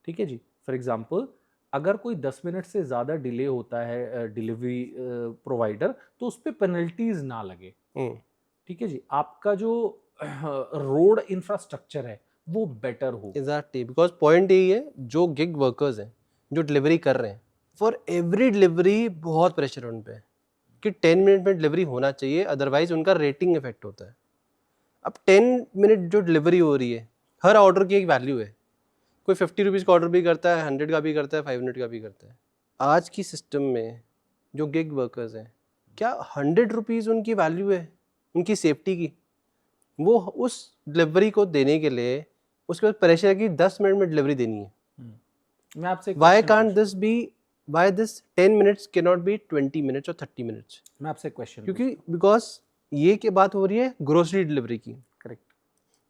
ठीक है जी। फॉर एग्जाम्पल, अगर कोई 10 मिनट से ज़्यादा डिले होता है डिलीवरी प्रोवाइडर, तो उस पर पेनल्टीज ना लगे, ठीक है जी। आपका जो रोड इंफ्रास्ट्रक्चर है वो बेटर हो। एग्जैक्टली, बिकॉज पॉइंट यही है, जो गिग वर्कर्स हैं जो डिलीवरी कर रहे हैं, फॉर एवरी डिलीवरी बहुत प्रेशर उन पे है कि 10 मिनट में डिलीवरी होना चाहिए, अदरवाइज उनका रेटिंग इफेक्ट होता है। अब 10 मिनट जो डिलीवरी हो रही है, हर ऑर्डर की एक वैल्यू है। कोई 50 रुपीज़ का ऑर्डर भी करता है, 100 का भी करता है, 5 मिनट का भी करता है। आज की सिस्टम में जो गिग वर्कर्स हैं, क्या 100 रुपीज़ उनकी वैल्यू है उनकी सेफ्टी की? वो उस डिलीवरी को देने के लिए उसके बाद प्रेशर है कि 10 मिनट में डिलीवरी देनी है। मैं आपसे एक वाई question कांट पूछता this be, why this 10 minutes can not be 20 minutes और 30 मिनट्स? मैं आपसे एक क्वेश्चन क्योंकि बिकॉज ये की बात हो रही है ग्रोसरी डिलीवरी की। करेक्ट।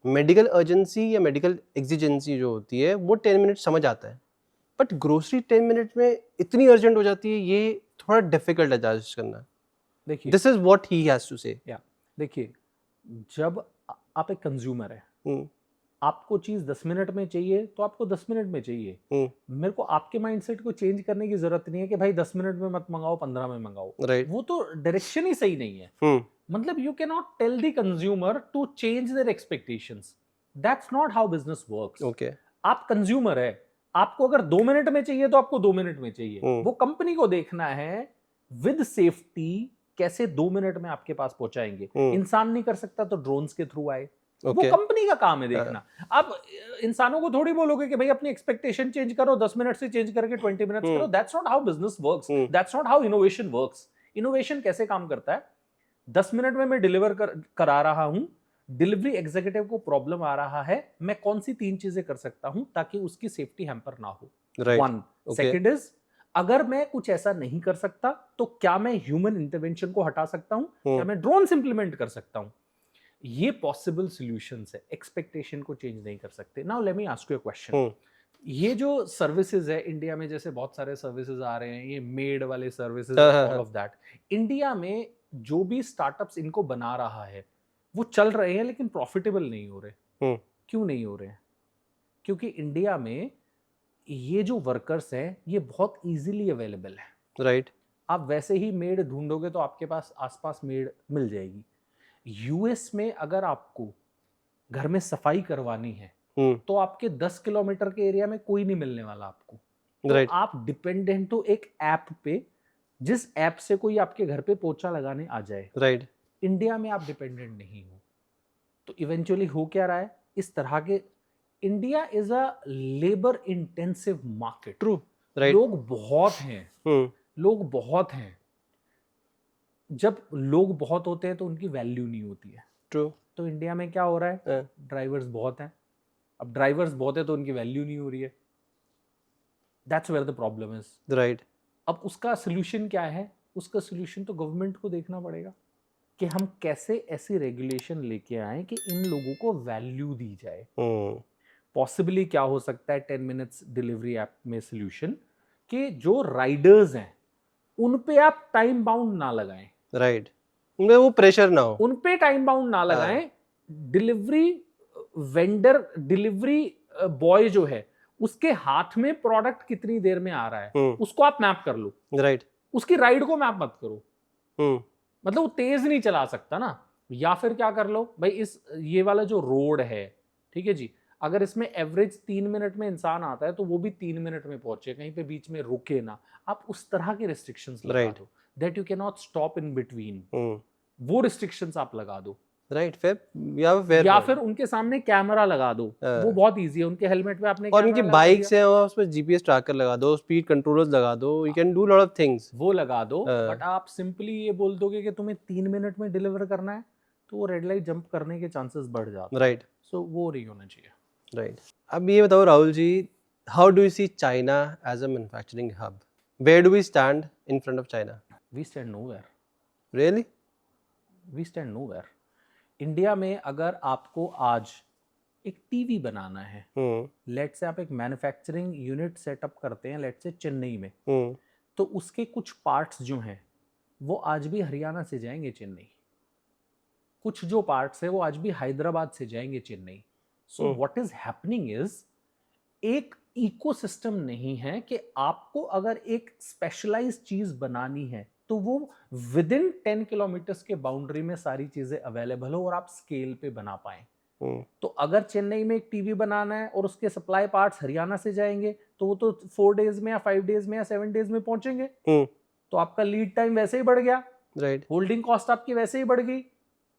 मेडिकल अर्जेंसी या मेडिकल एग्जिजेंसी जो होती है वो 10 मिनट समझ आता है, बट ग्रोसरी 10 मिनट में इतनी अर्जेंट हो जाती है, ये थोड़ा डिफिकल्ट है जज करना। देखिए this is what he has to say. देखिए, जब आप एक कंज्यूमर है, आपको चीज 10 मिनट में चाहिए तो आपको 10 मिनट में चाहिए। मेरे को आपके माइंडसेट को चेंज करने की जरूरत नहीं है कि भाई 10 मिनट में मत मंगाओ, 15 में मंगाओ। राइट। वो तो डायरेक्शन ही सही नहीं है। मतलब you can not tell the consumer to change their expectations. That's not how business works. Okay. आप कंज्यूमर है, आपको अगर 2 मिनट में चाहिए तो आपको 2 मिनट में चाहिए। वो कंपनी को देखना है विद सेफ्टी कैसे 2 मिनट में आपके पास पहुंचाएंगे। इंसान नहीं कर सकता तो ड्रोन्स के थ्रू आए। वो कंपनी का काम है देखना। अब इंसानों को थोड़ी बोलोगे कि भाई अपनी एक्सपेक्टेशन चेंज करो, 10 मिनट से चेंज करके 20 मिनट्स करो। That's not how business works. That's not how innovation works. Innovation कैसे काम करता है? 10 मिनट में मैं डिलीवर करा रहा हूं, डिलीवरी एग्जीक्यूटिव को प्रॉब्लम आ रहा है, मैं कौन सी 3 चीजें कर सकता हूं ताकि उसकी सेफ्टी हैम्पर ना हो। वन। सेकंड इज, अगर मैं कुछ ऐसा नहीं कर सकता तो क्या मैं ह्यूमन इंटरवेंशन को हटा सकता हूं? क्या मैं ड्रोन्स इंप्लीमेंट कर सकता हूं? ये पॉसिबल सॉल्यूशंस है, एक्सपेक्टेशन को चेंज नहीं कर सकते। Now let me ask you a question. ये जो सर्विसेज है इंडिया में, जैसे बहुत सारे सर्विसेज आ रहे हैं, ये मेड वाले services, all of that, India में जो भी स्टार्टअप्स इनको बना रहा है वो चल रहे हैं लेकिन प्रॉफिटेबल नहीं हो रहे। क्यों नहीं हो रहे हैं? क्योंकि इंडिया में ये जो वर्कर्स हैं ये बहुत इजीली अवेलेबल है। राइट। आप वैसे ही मेड ढूंढोगे तो आपके पास आसपास मेड मिल जाएगी। यूएस में अगर आपको घर में सफाई करवानी है तो आपके 10 किलोमीटर के एरिया में कोई नहीं मिलने वाला आपको। तो आप डिपेंडेंट हो एक ऐप पे, जिस ऐप से कोई आपके घर पे पोछा लगाने आ जाए। राइट। इंडिया में आप डिपेंडेंट नहीं हो। तो इवेंचुअली हो क्या रहा है इस तरह के? India is a labour intensive market. True. Right. लोग बहुत हैं। लोग बहुत हैं। जब लोग बहुत होते हैं तो उनकी वैल्यू नहीं होती है। ट्रू। तो इंडिया में क्या हो रहा है? ड्राइवर्स बहुत हैं। अब ड्राइवर्स बहुत है तो उनकी वैल्यू नहीं हो रही है। That's where the problem is. Right. अब उसका सोल्यूशन क्या है? उसका सोल्यूशन तो गवर्नमेंट को देखना पड़ेगा कि हम कैसे ऐसी रेगुलेशन लेके आए कि इन लोगों को वैल्यू दी जाए। पॉसिबली क्या हो सकता है 10 मिनट्स डिलीवरी ऐप में सोल्यूशन, कि जो राइडर्स हैं उन पे आप टाइम बाउंड ना लगाएं। राइट। उनमें वो प्रेशर ना हो, उन पे टाइम बाउंड ना लगाएं। डिलीवरी वेंडर, डिलीवरी बॉय जो है उसके हाथ में प्रोडक्ट कितनी देर में आ रहा है उसको आप मैप कर लो। राइट। उसकी राइड को मैप मत करो। मतलब वो तेज नहीं चला सकता ना। या फिर क्या कर लो भाई, इस ये वाला जो रोड है, ठीक है जी, अगर इसमें एवरेज 3 मिनट में इंसान आता है तो वो भी 3 मिनट में पहुंचे, कहीं पे बीच में रुके ना। आप उस तरह के रिस्ट्रिक्शंस लगा दो that you can not stop in between. वो रिस्ट्रिक्शंस आप लगा दो। राइट। फिर या फिर उनके सामने कैमरा लगा दो। वो बहुत इजी है, उनके हेलमेट पे आपने और उनकी बाइक्स हैं और उसमें जीपीएस ट्रैकर लगा दो, स्पीड कंट्रोलर्स लगा दो, you can do lot of things. वो लगा दो। बट आप सिंपली ये बोल दोगे कि तुम्हें 3 मिनट में डिलीवर करना है तो वो रेड लाइट जंप करने के चांसेस बढ़ जाते हैं। राइट। सो वो नहीं होना चाहिए। राइट। अब ये बताओ Rahul ji, how do you see China as a manufacturing hub? Where do we stand in front of China? We stand nowhere. Really? We stand nowhere. India में अगर आपको आज एक टीवी बनाना है, लेट्स से आप एक मैन्युफैक्चरिंग यूनिट सेटअप करते हैं लेट्स से चेन्नई में, तो उसके कुछ पार्ट्स जो हैं वो आज भी हरियाणा से जाएंगे चेन्नई। कुछ जो पार्ट्स है वो आज भी हैदराबाद से जाएंगे Chennai. So what is happening is, एक इकोसिस्टम नहीं है कि आपको अगर एक स्पेशलाइज्ड चीज बनानी है तो वो विद इन 10 किलोमीटर्स के बाउंड्री में सारी चीजें अवेलेबल हो और आप स्केल पे बना पाए। तो अगर चेन्नई में एक टीवी बनाना है और उसके सप्लाई पार्ट्स हरियाणा से जाएंगे तो वो तो 4 डेज में या 5 डेज में या 7 डेज में पहुंचेंगे। तो आपका लीड टाइम वैसे ही बढ़ गया, राइट। होल्डिंग कॉस्ट आपकी वैसे ही बढ़ गई,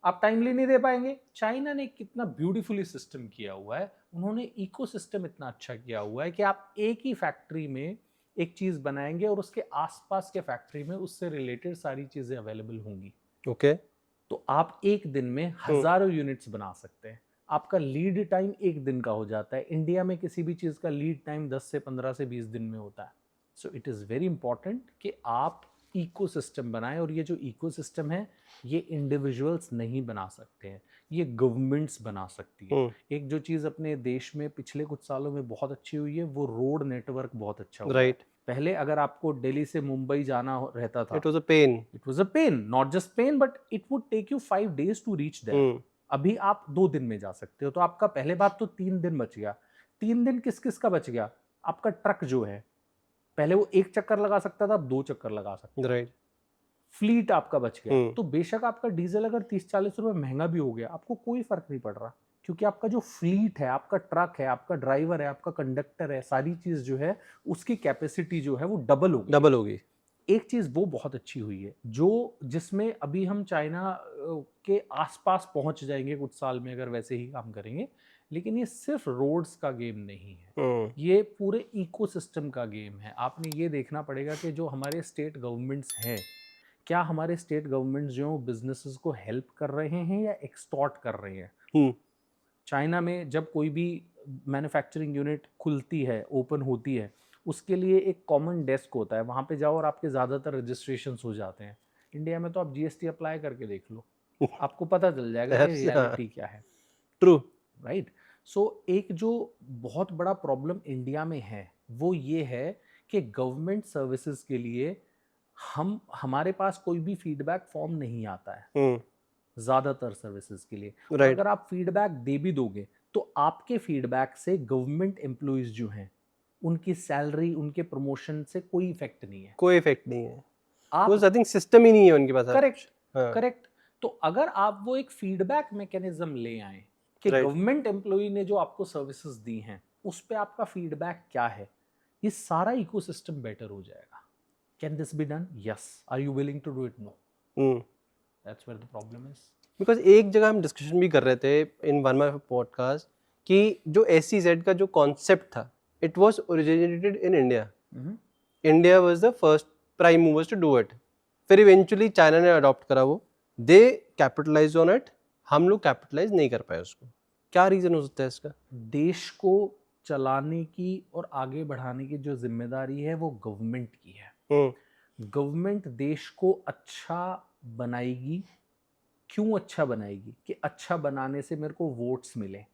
आप टाइमली नहीं दे पाएंगे। चाइना ने कितना ब्यूटीफुली सिस्टम किया हुआ है, उन्होंने इकोसिस्टम इतना अच्छा किया हुआ है कि आप एक ही फैक्ट्री में एक चीज बनाएंगे और उसके आसपास के फैक्ट्री में उससे रिलेटेड सारी चीजें अवेलेबल होंगी। ओके। तो आप एक दिन में हजारों यूनिट्स बना सकते हैं, आपका लीड टाइम एक दिन का हो जाता है। इंडिया में किसी भी चीज का लीड टाइम 10 से 15 से 20 दिन में होता है। So it is very important कि आप इकोसिस्टम बनाएं, और ये जो इकोसिस्टम है ये इंडिविजुअल्स नहीं बना सकते हैं, ये गवर्नमेंट्स बना सकती है। एक जो चीज़ अपने देश में पिछले कुछ सालों में बहुत अच्छी हुई है वो रोड नेटवर्क बहुत अच्छा हुआ है। राइट। पहले अगर आपको दिल्ली से मुंबई जाना रहता था, it was a pen. It was a pen, not just pen but it would take you 5 days to reach there. अभी आप 2 दिन में जा सकते हो, तो आपका पहले बात तो 3 दिन बच गया। 3 दिन किस किस का बच गया? आपका ट्रक जो है, पहले वो 1 चक्कर लगा सकता था, अब 2 चक्कर लगा सकता है। राइट। फ्लीट आपका बच गया। तो बेशक आपका डीजल अगर 30-40 रुपए महंगा भी हो गया, आपको कोई फर्क नहीं पड़ रहा, क्योंकि आपका जो फ्लीट है, आपका ट्रक है, आपका ड्राइवर है, आपका कंडक्टर है, सारी चीज जो है उसकी कैपेसिटी जो है वो डबल होगी। एक चीज वो बहुत अच्छी हुई है, जो जिसमें अभी हम चाइना के आसपास पहुंच जाएंगे कुछ साल में अगर वैसे ही काम करेंगे। लेकिन ये सिर्फ रोड्स का गेम नहीं है, ये पूरे इकोसिस्टम का गेम है। आपने ये देखना पड़ेगा कि जो हमारे स्टेट गवर्नमेंट्स हैं, क्या हमारे स्टेट गवर्नमेंट्स जो बिजनेसेस को हेल्प कर रहे हैं या एक्सटॉर्ट कर रहे हैं। चाइना में जब कोई भी मैन्युफैक्चरिंग यूनिट खुलती है, ओपन होती है, उसके लिए एक कॉमन डेस्क होता है, वहाँ पे जाओ और आपके ज़्यादातर रजिस्ट्रेशन हो जाते हैं। इंडिया में तो आप जीएसटी अप्लाई करके देख लो, आपको पता चल जाएगा कि रियलिटी क्या है। ट्रू। राइट। सो एक जो बहुत बड़ा प्रॉब्लम इंडिया में है वो ये है कि गवर्नमेंट सर्विसेज के लिए हमारे पास कोई भी फीडबैक फॉर्म नहीं आता है ज्यादातर सर्विसेज के लिए। और राइट। अगर आप फीडबैक दे भी दोगे तो आपके फीडबैक से गवर्नमेंट एम्प्लॉइज जो हैं उनकी सैलरी, उनके प्रमोशन से कोई इफेक्ट नहीं है। कोई इफेक्ट नहीं है, आप आई थिंक सिस्टम ही नहीं है उनके पास। करेक्ट, हाँ। करेक्ट। तो अगर आप वो एक फीडबैक मैकेनिज्म ले आए कि Right. गवर्नमेंट एम्प्लॉई ने जो आपको सर्विसेज दी हैं उस पे आपका फीडबैक क्या है, ये सारा इकोसिस्टम बेटर हो जाएगा। Can this be done? Yes. Are you willing to do it? No. That's where the problem is. Because एक जगह हम डिस्कशन भी कर रहे थे इन वन माय पॉडकास्ट कि जो SEZ का जो कॉन्सेप्ट था, it was originated in India. India was the first prime movers to do it. फिर इवेंचुअली चाइना ने अडॉप्ट करा वो, दे कैपिटलाइज ऑन इट, हम लोग कैपिटलाइज नहीं कर पाए उसको। क्या रीजन हो सकता है इसका? देश को चलाने की और आगे बढ़ाने की जो जिम्मेदारी है वो गवर्नमेंट की है। गवर्नमेंट देश को अच्छा बनाएगी। क्यों अच्छा बनाएगी? कि अच्छा बनाने से मेरे को वोट्स मिले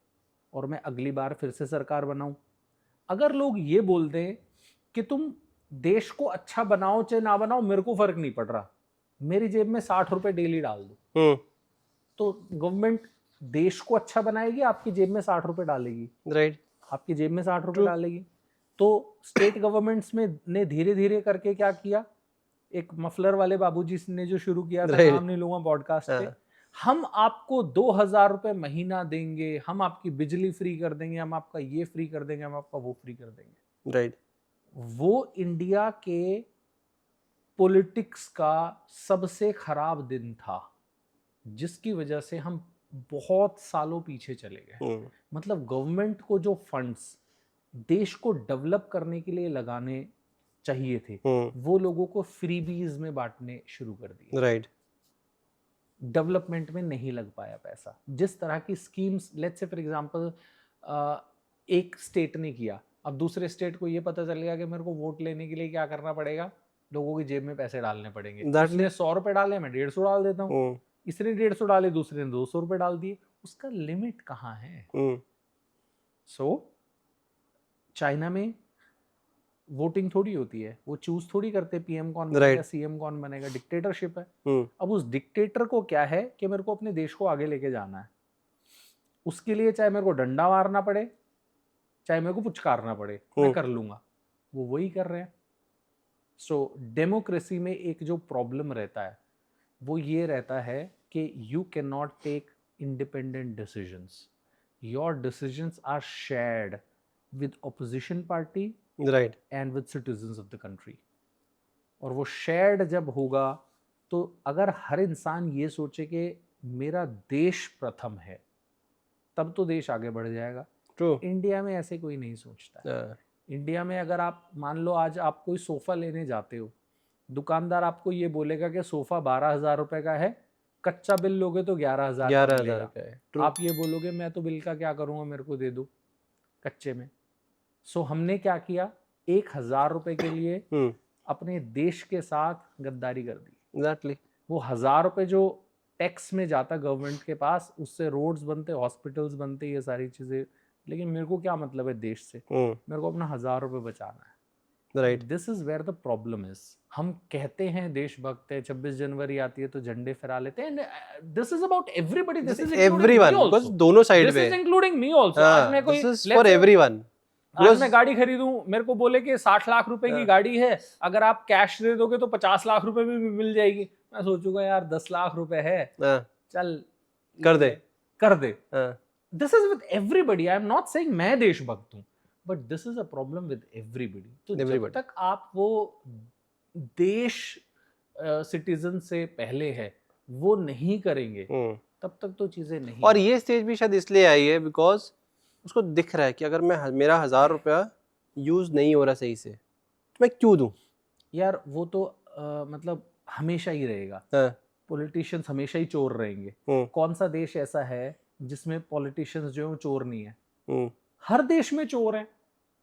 और मैं अगली बार फिर से सरकार बनाऊं। अगर लोग ये बोल दें कि तुम देश को अच्छा बनाओ चाहे ना बनाओ, मेरे को फर्क नहीं पड़ रहा, मेरी जेब में 60 रुपए डेली डाल दो, तो गवर्नमेंट देश को अच्छा बनाएगी, आपकी जेब में 60 रुपए डालेगी। राइट। आपकी जेब में 60 रुपए डालेगी। तो स्टेट गवर्नमेंट्स में ने धीरे धीरे करके क्या किया, एक मफलर वाले बाबूजी ने जो शुरू किया था, नाम नहीं लूंगा पॉडकास्ट पे, हम आपको 2000 रुपए महीना देंगे, हम आपकी बिजली फ्री कर देंगे, हम आपका ये फ्री कर देंगे, हम आपका वो फ्री कर देंगे। राइट। वो इंडिया के पॉलिटिक्स का सबसे खराब दिन था, जिसकी वजह से हम बहुत सालों पीछे चले गए। मतलब गवर्नमेंट को जो फंड्स देश को डेवलप करने के लिए लगाने चाहिए थे, वो लोगों को फ्रीबीज में बांटने शुरू कर दिए। राइट। डेवलपमेंट में नहीं लग पाया पैसा। जिस तरह की schemes, let's say for example एक स्टेट ने किया, अब दूसरे स्टेट को ये पता चल गया कि मेरे को वोट लेने के लिए क्या करना पड़ेगा, लोगों की जेब में पैसे डालने पड़ेंगे। इसने 100 रुपए डाले, मैं 150 डाल देता हूँ। इसने 150 डाले, दूसरे ने 200 रुपए डाल दिए। उसका लिमिट कहाँ है? सो चाइना में वोटिंग थोड़ी होती है, वो चूज थोड़ी करते पीएम कौन बनेगा, सीएम कौन बनेगा, डिक्टेटरशिप है। अब उस डिक्टेटर को क्या है कि मेरे को अपने देश को आगे लेके जाना है, उसके लिए चाहे मेरे को डंडा मारना पड़े, चाहे मेरे को पुचकारना पड़े, मैं कर लूंगा। वो वही कर रहे हैं। सो डेमोक्रेसी में एक जो प्रॉब्लम रहता है वो ये रहता है कि you can not take independent decisions, your decisions are shared with opposition party right and with citizens of the country. और वो शेयर्ड जब होगा तो अगर हर इंसान ये सोचे कि मेरा देश प्रथम है, तब तो देश आगे बढ़ जाएगा। ट्रू इंडिया में ऐसे कोई नहीं सोचता है। इंडिया में अगर आप मान लो आज आप कोई सोफ़ा लेने जाते हो, दुकानदार आपको ये बोलेगा कि सोफ़ा 12,000 रुपये का है, कच्चा बिल लोगे तो 11,000 का 11,000 मिलेगा। का है ट्रू आप ये बोलोगे मैं तो बिल का क्या करूँगा, मेरे को दे दो कच्चे में। सो हमने क्या किया, 1,000 रुपये के लिए अपने देश के साथ गद्दारी कर दी। एग्जैक्टली वो 1,000 रुपये जो टैक्स में जाता गवर्नमेंट के पास, उससे रोड्स बनते, हॉस्पिटल्स बनते, ये सारी चीज़ें। लेकिन मेरे को क्या मतलब है देश से, मेरे को अपना 1,000 रुपये बचाना है। Right this is where the problem is. हम कहते हैं देशभक्त है, 26 जनवरी आती है तो झंडे फहरा लेते हैं। This is about everybody, this is everyone because दोनों साइड दिस पे इज इंक्लूडिंग मी आल्सो। आज मैं कोई दिस इज फॉर एवरीवन आज मैं गाड़ी खरीदूं, मेरे को बोले कि 60 लाख रुपए की गाड़ी है, अगर आप कैश दे दोगे तो 50 लाख रुपए में भी मिल जाएगी। मैं सोचूंगा यार 10 लाख रुपए है, चल कर दे कर दे। This is with everybody. I am not saying मैं देशभक्त हूं, but this is a problem with everybody. तो जब तक आप वो देश सिटीजन से पहले है वो नहीं करेंगे, तब तक तो चीजें नहीं। और ये स्टेज भी शायद इसलिए आई है बिकॉज उसको दिख रहा है कि अगर मैं मेरा 1,000 रुपया यूज नहीं हो रहा सही से तो मैं क्यों दूं यार। वो तो मतलब हमेशा ही रहेगा। पॉलिटिशियंस हमेशा ही चोर रहेंगे। कौन सा देश ऐसा है जिसमें पॉलिटिशियंस जो है चोर नहीं है? हर देश में चोर है।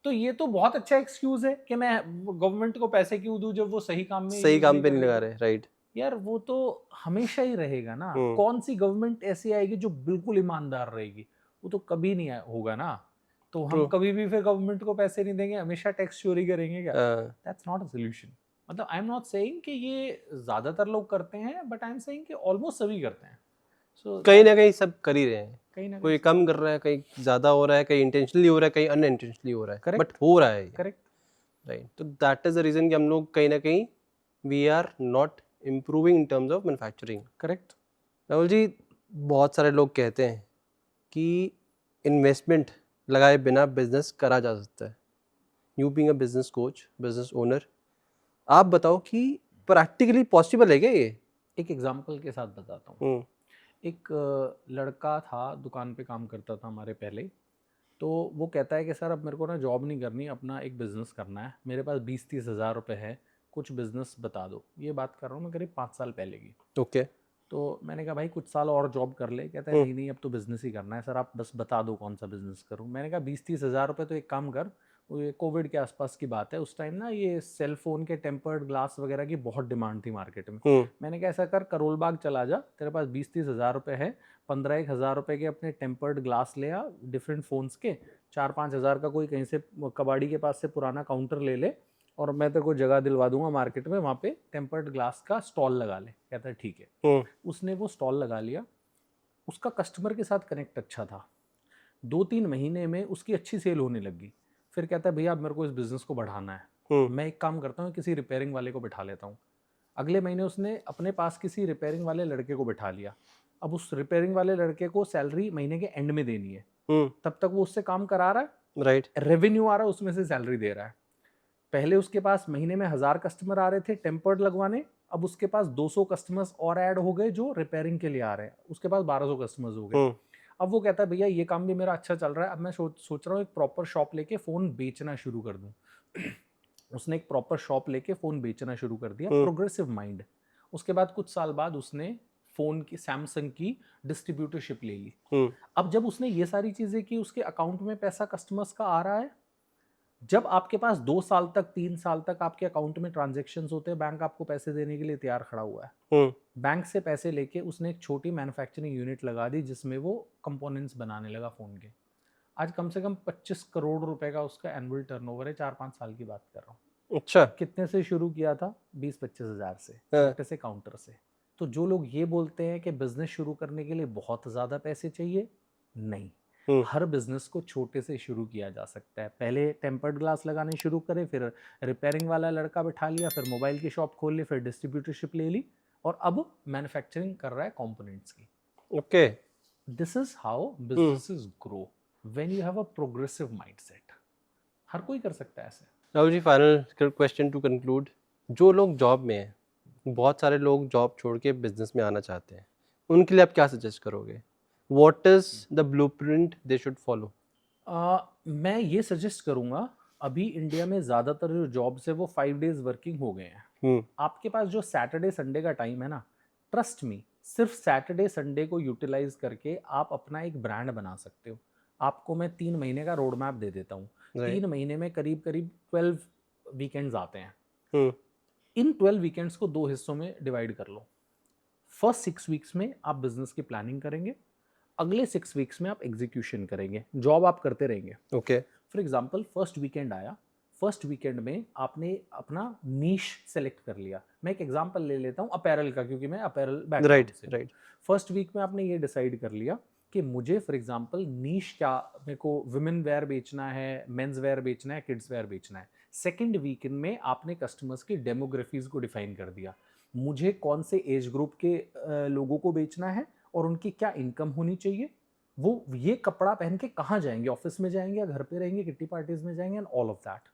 तो ये तो बहुत अच्छा एक्सक्यूज है कि मैं गवर्नमेंट को पैसे क्यों दूं जब वो सही काम में पे नहीं लगा रहे। राइट यार, वो तो हमेशा ही रहेगा ना। कौन सी गवर्नमेंट ऐसी आएगी जो बिल्कुल ईमानदार रहेगी? वो तो कभी नहीं होगा ना। तो हम कभी भी फिर गवर्नमेंट को पैसे नहीं देंगे, हमेशा टैक्स चोरी करेंगे क्या? That's not a solution. मतलब आई एम नॉट सेइंग कि ये ज्यादातर लोग करते हैं, बट आई एम सेइंग कि ऑलमोस्ट सभी करते हैं। सो कहीं ना कहीं सब कर ही रहे हैं। कहीं ना कोई कम कर रहा है, कहीं ज्यादा हो रहा है, कहीं इंटेंशनली हो रहा है, कहीं अनइंटेंशनली हो रहा है, बट हो रहा है। Correct right. तो दैट इज द रीजन कि हम लोग कहीं ना कहीं we are not improving in terms of manufacturing. Correct. Rahul ji, बहुत सारे लोग कहते हैं कि इन्वेस्टमेंट लगाए बिना बिजनेस करा जा सकता है। You being a business coach, business owner, आप बताओ कि प्रैक्टिकली पॉसिबल है क्या ये? एक एग्जांपल के साथ बताता हूँ। एक लड़का था, दुकान पे काम करता था हमारे पहले। तो वो कहता है कि सर अब मेरे को ना जॉब नहीं करनी, अपना एक बिज़नेस करना है, मेरे पास 20-30 हज़ार रुपये है, कुछ बिज़नेस बता दो। ये बात कर रहा हूँ मैं करीब 5 साल पहले की। ओके। तो मैंने कहा भाई कुछ साल और जॉब कर ले। कहता है नहीं नहीं अब तो बिज़नेस ही करना है सर, आप बस बता दो कौन सा बिज़नेस करूँ। मैंने कहा 20-30 हज़ार रुपये तो एक काम कर, ये कोविड के आसपास की बात है, उस टाइम ना ये सेल फोन के टेम्पर्ड ग्लास वगैरह की बहुत डिमांड थी मार्केट में। मैंने कहा ऐसा कर, करोल बाग चला जा, तेरे पास 20-30 हज़ार रुपये है, 15-1 हज़ार रुपये के अपने टेम्पर्ड ग्लास ले आ डिफरेंट फ़ोन्स के, 4-5 हज़ार का कोई कहीं से कबाड़ी के पास से पुराना काउंटर ले ले, और मैं तेरे को जगह दिलवा दूंगा मार्केट में, वहाँ पे टेम्पर्ड ग्लास का स्टॉल लगा ले। कहता है ठीक है। उसने वो स्टॉल लगा लिया। उसका कस्टमर के साथ कनेक्ट अच्छा था। 2-3 महीने में उसकी अच्छी सेल होने लगी। फिर कहता है भैया अब मेरे को इस बिज़नेस को बढ़ाना है, मैं एक काम करता हूँ किसी रिपेयरिंग वाले को बिठा लेता हूँ। अगले महीने उसने अपने पास किसी रिपेयरिंग वाले लड़के को बिठा लिया। अब उस रिपेयरिंग वाले लड़के को सैलरी महीने के एंड में देनी है, तब तक वो उससे काम करा रहा है। राइट। रेवेन्यू आ रहा है, उसमें से सैलरी दे रहा है। पहले उसके पास महीने में 1000 कस्टमर आ रहे थे टेम्पर्ड लगवाने, अब उसके पास 200 कस्टमर्स और ऐड हो गए जो रिपेयरिंग के लिए आ रहे हैं, उसके पास 1200 कस्टमर्स हो गए। अब वो कहता है भैया ये काम भी मेरा अच्छा चल रहा है, अब मैं सोच रहा हूँ एक प्रॉपर शॉप लेके फ़ोन बेचना शुरू कर दूँ। उसने एक प्रॉपर शॉप लेके फ़ोन बेचना शुरू कर दिया, प्रोग्रेसिव माइंड। उसके बाद कुछ साल बाद उसने फ़ोन की सैमसंग की डिस्ट्रीब्यूटरशिप ले ली। अब जब उसने ये सारी चीज़ें की, उसके अकाउंट में पैसा कस्टमर्स का आ रहा है। जब आपके पास 2 साल तक 3 साल तक आपके अकाउंट में ट्रांजैक्शंस होते हैं, बैंक आपको पैसे देने के लिए तैयार खड़ा हुआ है। बैंक से पैसे लेके उसने एक छोटी मैन्युफैक्चरिंग यूनिट लगा दी जिसमें वो कंपोनेंट्स बनाने लगा फ़ोन के। आज कम से कम 25 करोड़ रुपए का उसका एनुअल टर्नओवर है। 4-5 साल की बात कर रहा हूँ। अच्छा। कितने से शुरू किया था? 20-25 हज़ार से, छोटे से काउंटर से। तो जो लोग ये बोलते हैं कि बिजनेस शुरू करने के लिए बहुत ज़्यादा पैसे चाहिए, नहीं, हर बिजनेस को छोटे से शुरू किया जा सकता है। पहले टेम्पर्ड ग्लास लगाने शुरू करें, फिर रिपेयरिंग वाला लड़का बिठा लिया, फिर मोबाइल की शॉप खोल ली, फिर डिस्ट्रीब्यूटरशिप ले ली, और अब मैन्युफैक्चरिंग कर रहा है कंपोनेंट्स की। Okay. This is how businesses grow when you have a progressive mindset. हर कोई कर सकता है ऐसे। Rahul ji, final question to conclude, जो लोग जॉब में हैं, बहुत सारे लोग जॉब छोड़ के बिजनेस में आना चाहते हैं, उनके लिए आप क्या सजेस्ट करोगे? What is the blueprint they should follow? मैं ये सजेस्ट करूंगा, अभी इंडिया में ज़्यादातर जो जॉब्स है वो 5 days वर्किंग हो गए हैं। आपके पास जो सैटरडे संडे का टाइम है ना, ट्रस्ट मी, सिर्फ सैटरडे संडे को यूटिलाइज करके आप अपना एक ब्रांड बना सकते हो। आपको मैं 3 महीने का रोड मैप दे देता हूँ। 3 महीने में करीब करीब 12 वीकेंड्स आते हैं। इन 12 वीकेंड्स को 2 हिस्सों में डिवाइड कर लो। फर्स्ट 6 वीक्स में आप बिजनेस की प्लानिंग करेंगे, अगले 6 वीक्स में आप एग्जीक्यूशन करेंगे, जॉब आप करते रहेंगे। Okay. For example, first weekend आया, फर्स्ट वीकेंड में आपने अपना नीश सेलेक्ट कर लिया। मैं एक एग्जांपल ले लेता हूँ अपैरल का, क्योंकि मैं अपैरल बैकग्राउंड से। राइट। फर्स्ट वीक में आपने ये डिसाइड कर लिया कि मुझे फॉर एग्जांपल नीश क्या, मेरे को विमेन वेयर बेचना है, मेंस वेयर बेचना है, किड्स वेयर बेचना है। सेकेंड वीकेंड में आपने कस्टमर्स की डेमोग्राफीज को डिफाइन कर दिया, मुझे कौन से एज ग्रुप के लोगों को बेचना है और उनकी क्या इनकम होनी चाहिए, वो ये कपड़ा पहन के कहाँ जाएंगे, ऑफिस में जाएंगे या घर पे रहेंगे, किट्टी पार्टीज में जाएंगे, and all of that.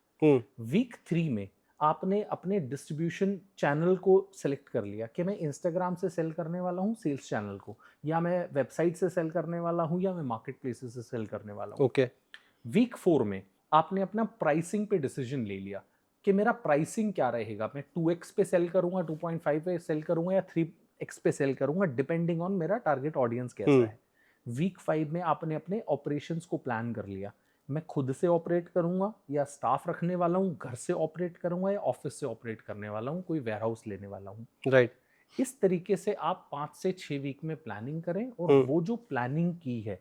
Week 3 में आपने अपने डिस्ट्रीब्यूशन चैनल को सिलेक्ट कर लिया कि मैं इंस्टाग्राम से सेल करने वाला हूँ सेल्स चैनल को, या मैं वेबसाइट से सेल करने वाला हूँ, या मैं मार्केट प्लेसेस से सेल करने वाला हूँ। ओके। वीक 4 में आपने अपना प्राइसिंग पे डिसीजन ले लिया कि मेरा प्राइसिंग क्या रहेगा, मैं 2x पे सेल करूंगा, 2.5 पे सेल करूंगा, या 3x पे सेल करूंगा, डिपेंडिंग ऑन मेरा टारगेट ऑडियंस कैसा है। वीक 5 में आपने अपने ऑपरेशंस को प्लान कर लिया, मैं खुद से ऑपरेट करूंगा या स्टाफ रखने वाला हूँ, घर से ऑपरेट करूंगा या ऑफिस से ऑपरेट करने वाला हूँ, कोई वेयरहाउस लेने वाला हूँ। राइट। इस तरीके से आप 5 से 6 वीक में प्लानिंग करें, और वो जो प्लानिंग की है,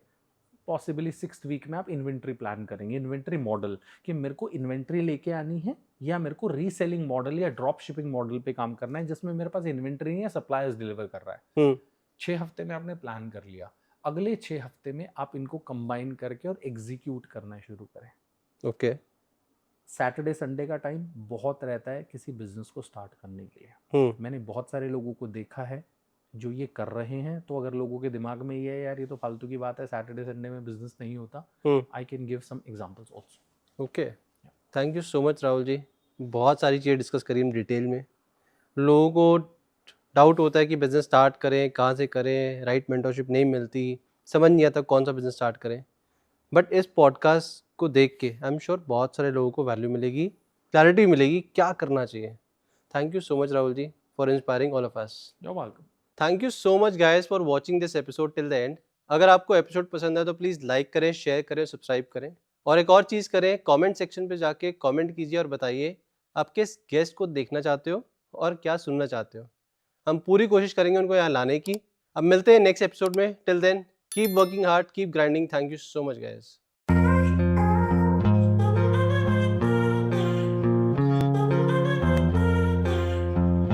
पॉसिबली 6th वीक में आप इन्वेंट्री प्लान करेंगे, इन्वेंट्री मॉडल, कि मेरे को इन्वेंट्री लेके आनी है या मेरे को रीसेलिंग मॉडल या ड्रॉप शिपिंग मॉडल पे काम करना है, जिसमें मेरे पास इन्वेंट्री नहीं है, सप्लायर्स डिलीवर कर रहा है। 6 हफ्ते में आपने प्लान कर लिया, अगले 6 हफ्ते में आप इनको कंबाइन करके और एग्जीक्यूट करना शुरू करें। ओके। सैटरडे संडे का टाइम बहुत रहता है किसी बिजनेस को स्टार्ट करने के लिए। मैंने बहुत सारे लोगों को देखा है जो ये कर रहे हैं। तो अगर लोगों के दिमाग में ये है यार ये तो फालतू की बात है, सैटरडे संडे में बिजनेस नहीं होता, I can give some examples also. Okay, thank you so much Rahul ji. बहुत सारी चीज़ें डिस्कस करी हम डिटेल में। लोगों को डाउट होता है कि बिज़नेस स्टार्ट करें, कहाँ से करें, राइट मेंटरशिप नहीं मिलती, समझ नहीं आता कौन सा बिज़नेस स्टार्ट करें। बट इस पॉडकास्ट को देख के आई एम श्योर बहुत सारे लोगों को वैल्यू मिलेगी, क्लैरिटी मिलेगी क्या करना चाहिए। Thank you so much Rahul ji for inspiring all of us. You are welcome. Thank you so much guys for watching this episode till the end. अगर आपको एपिसोड पसंद है तो प्लीज़ लाइक करें, शेयर करें, सब्सक्राइब करें, और एक और चीज़ करें, कमेंट सेक्शन पे जाके कमेंट कीजिए और बताइए आप किस गेस्ट को देखना चाहते हो और क्या सुनना चाहते हो। हम पूरी कोशिश करेंगे उनको यहाँ लाने की। अब मिलते हैं नेक्स्ट एपिसोड में। Till then keep working hard, keep grinding. Thank you so much guys.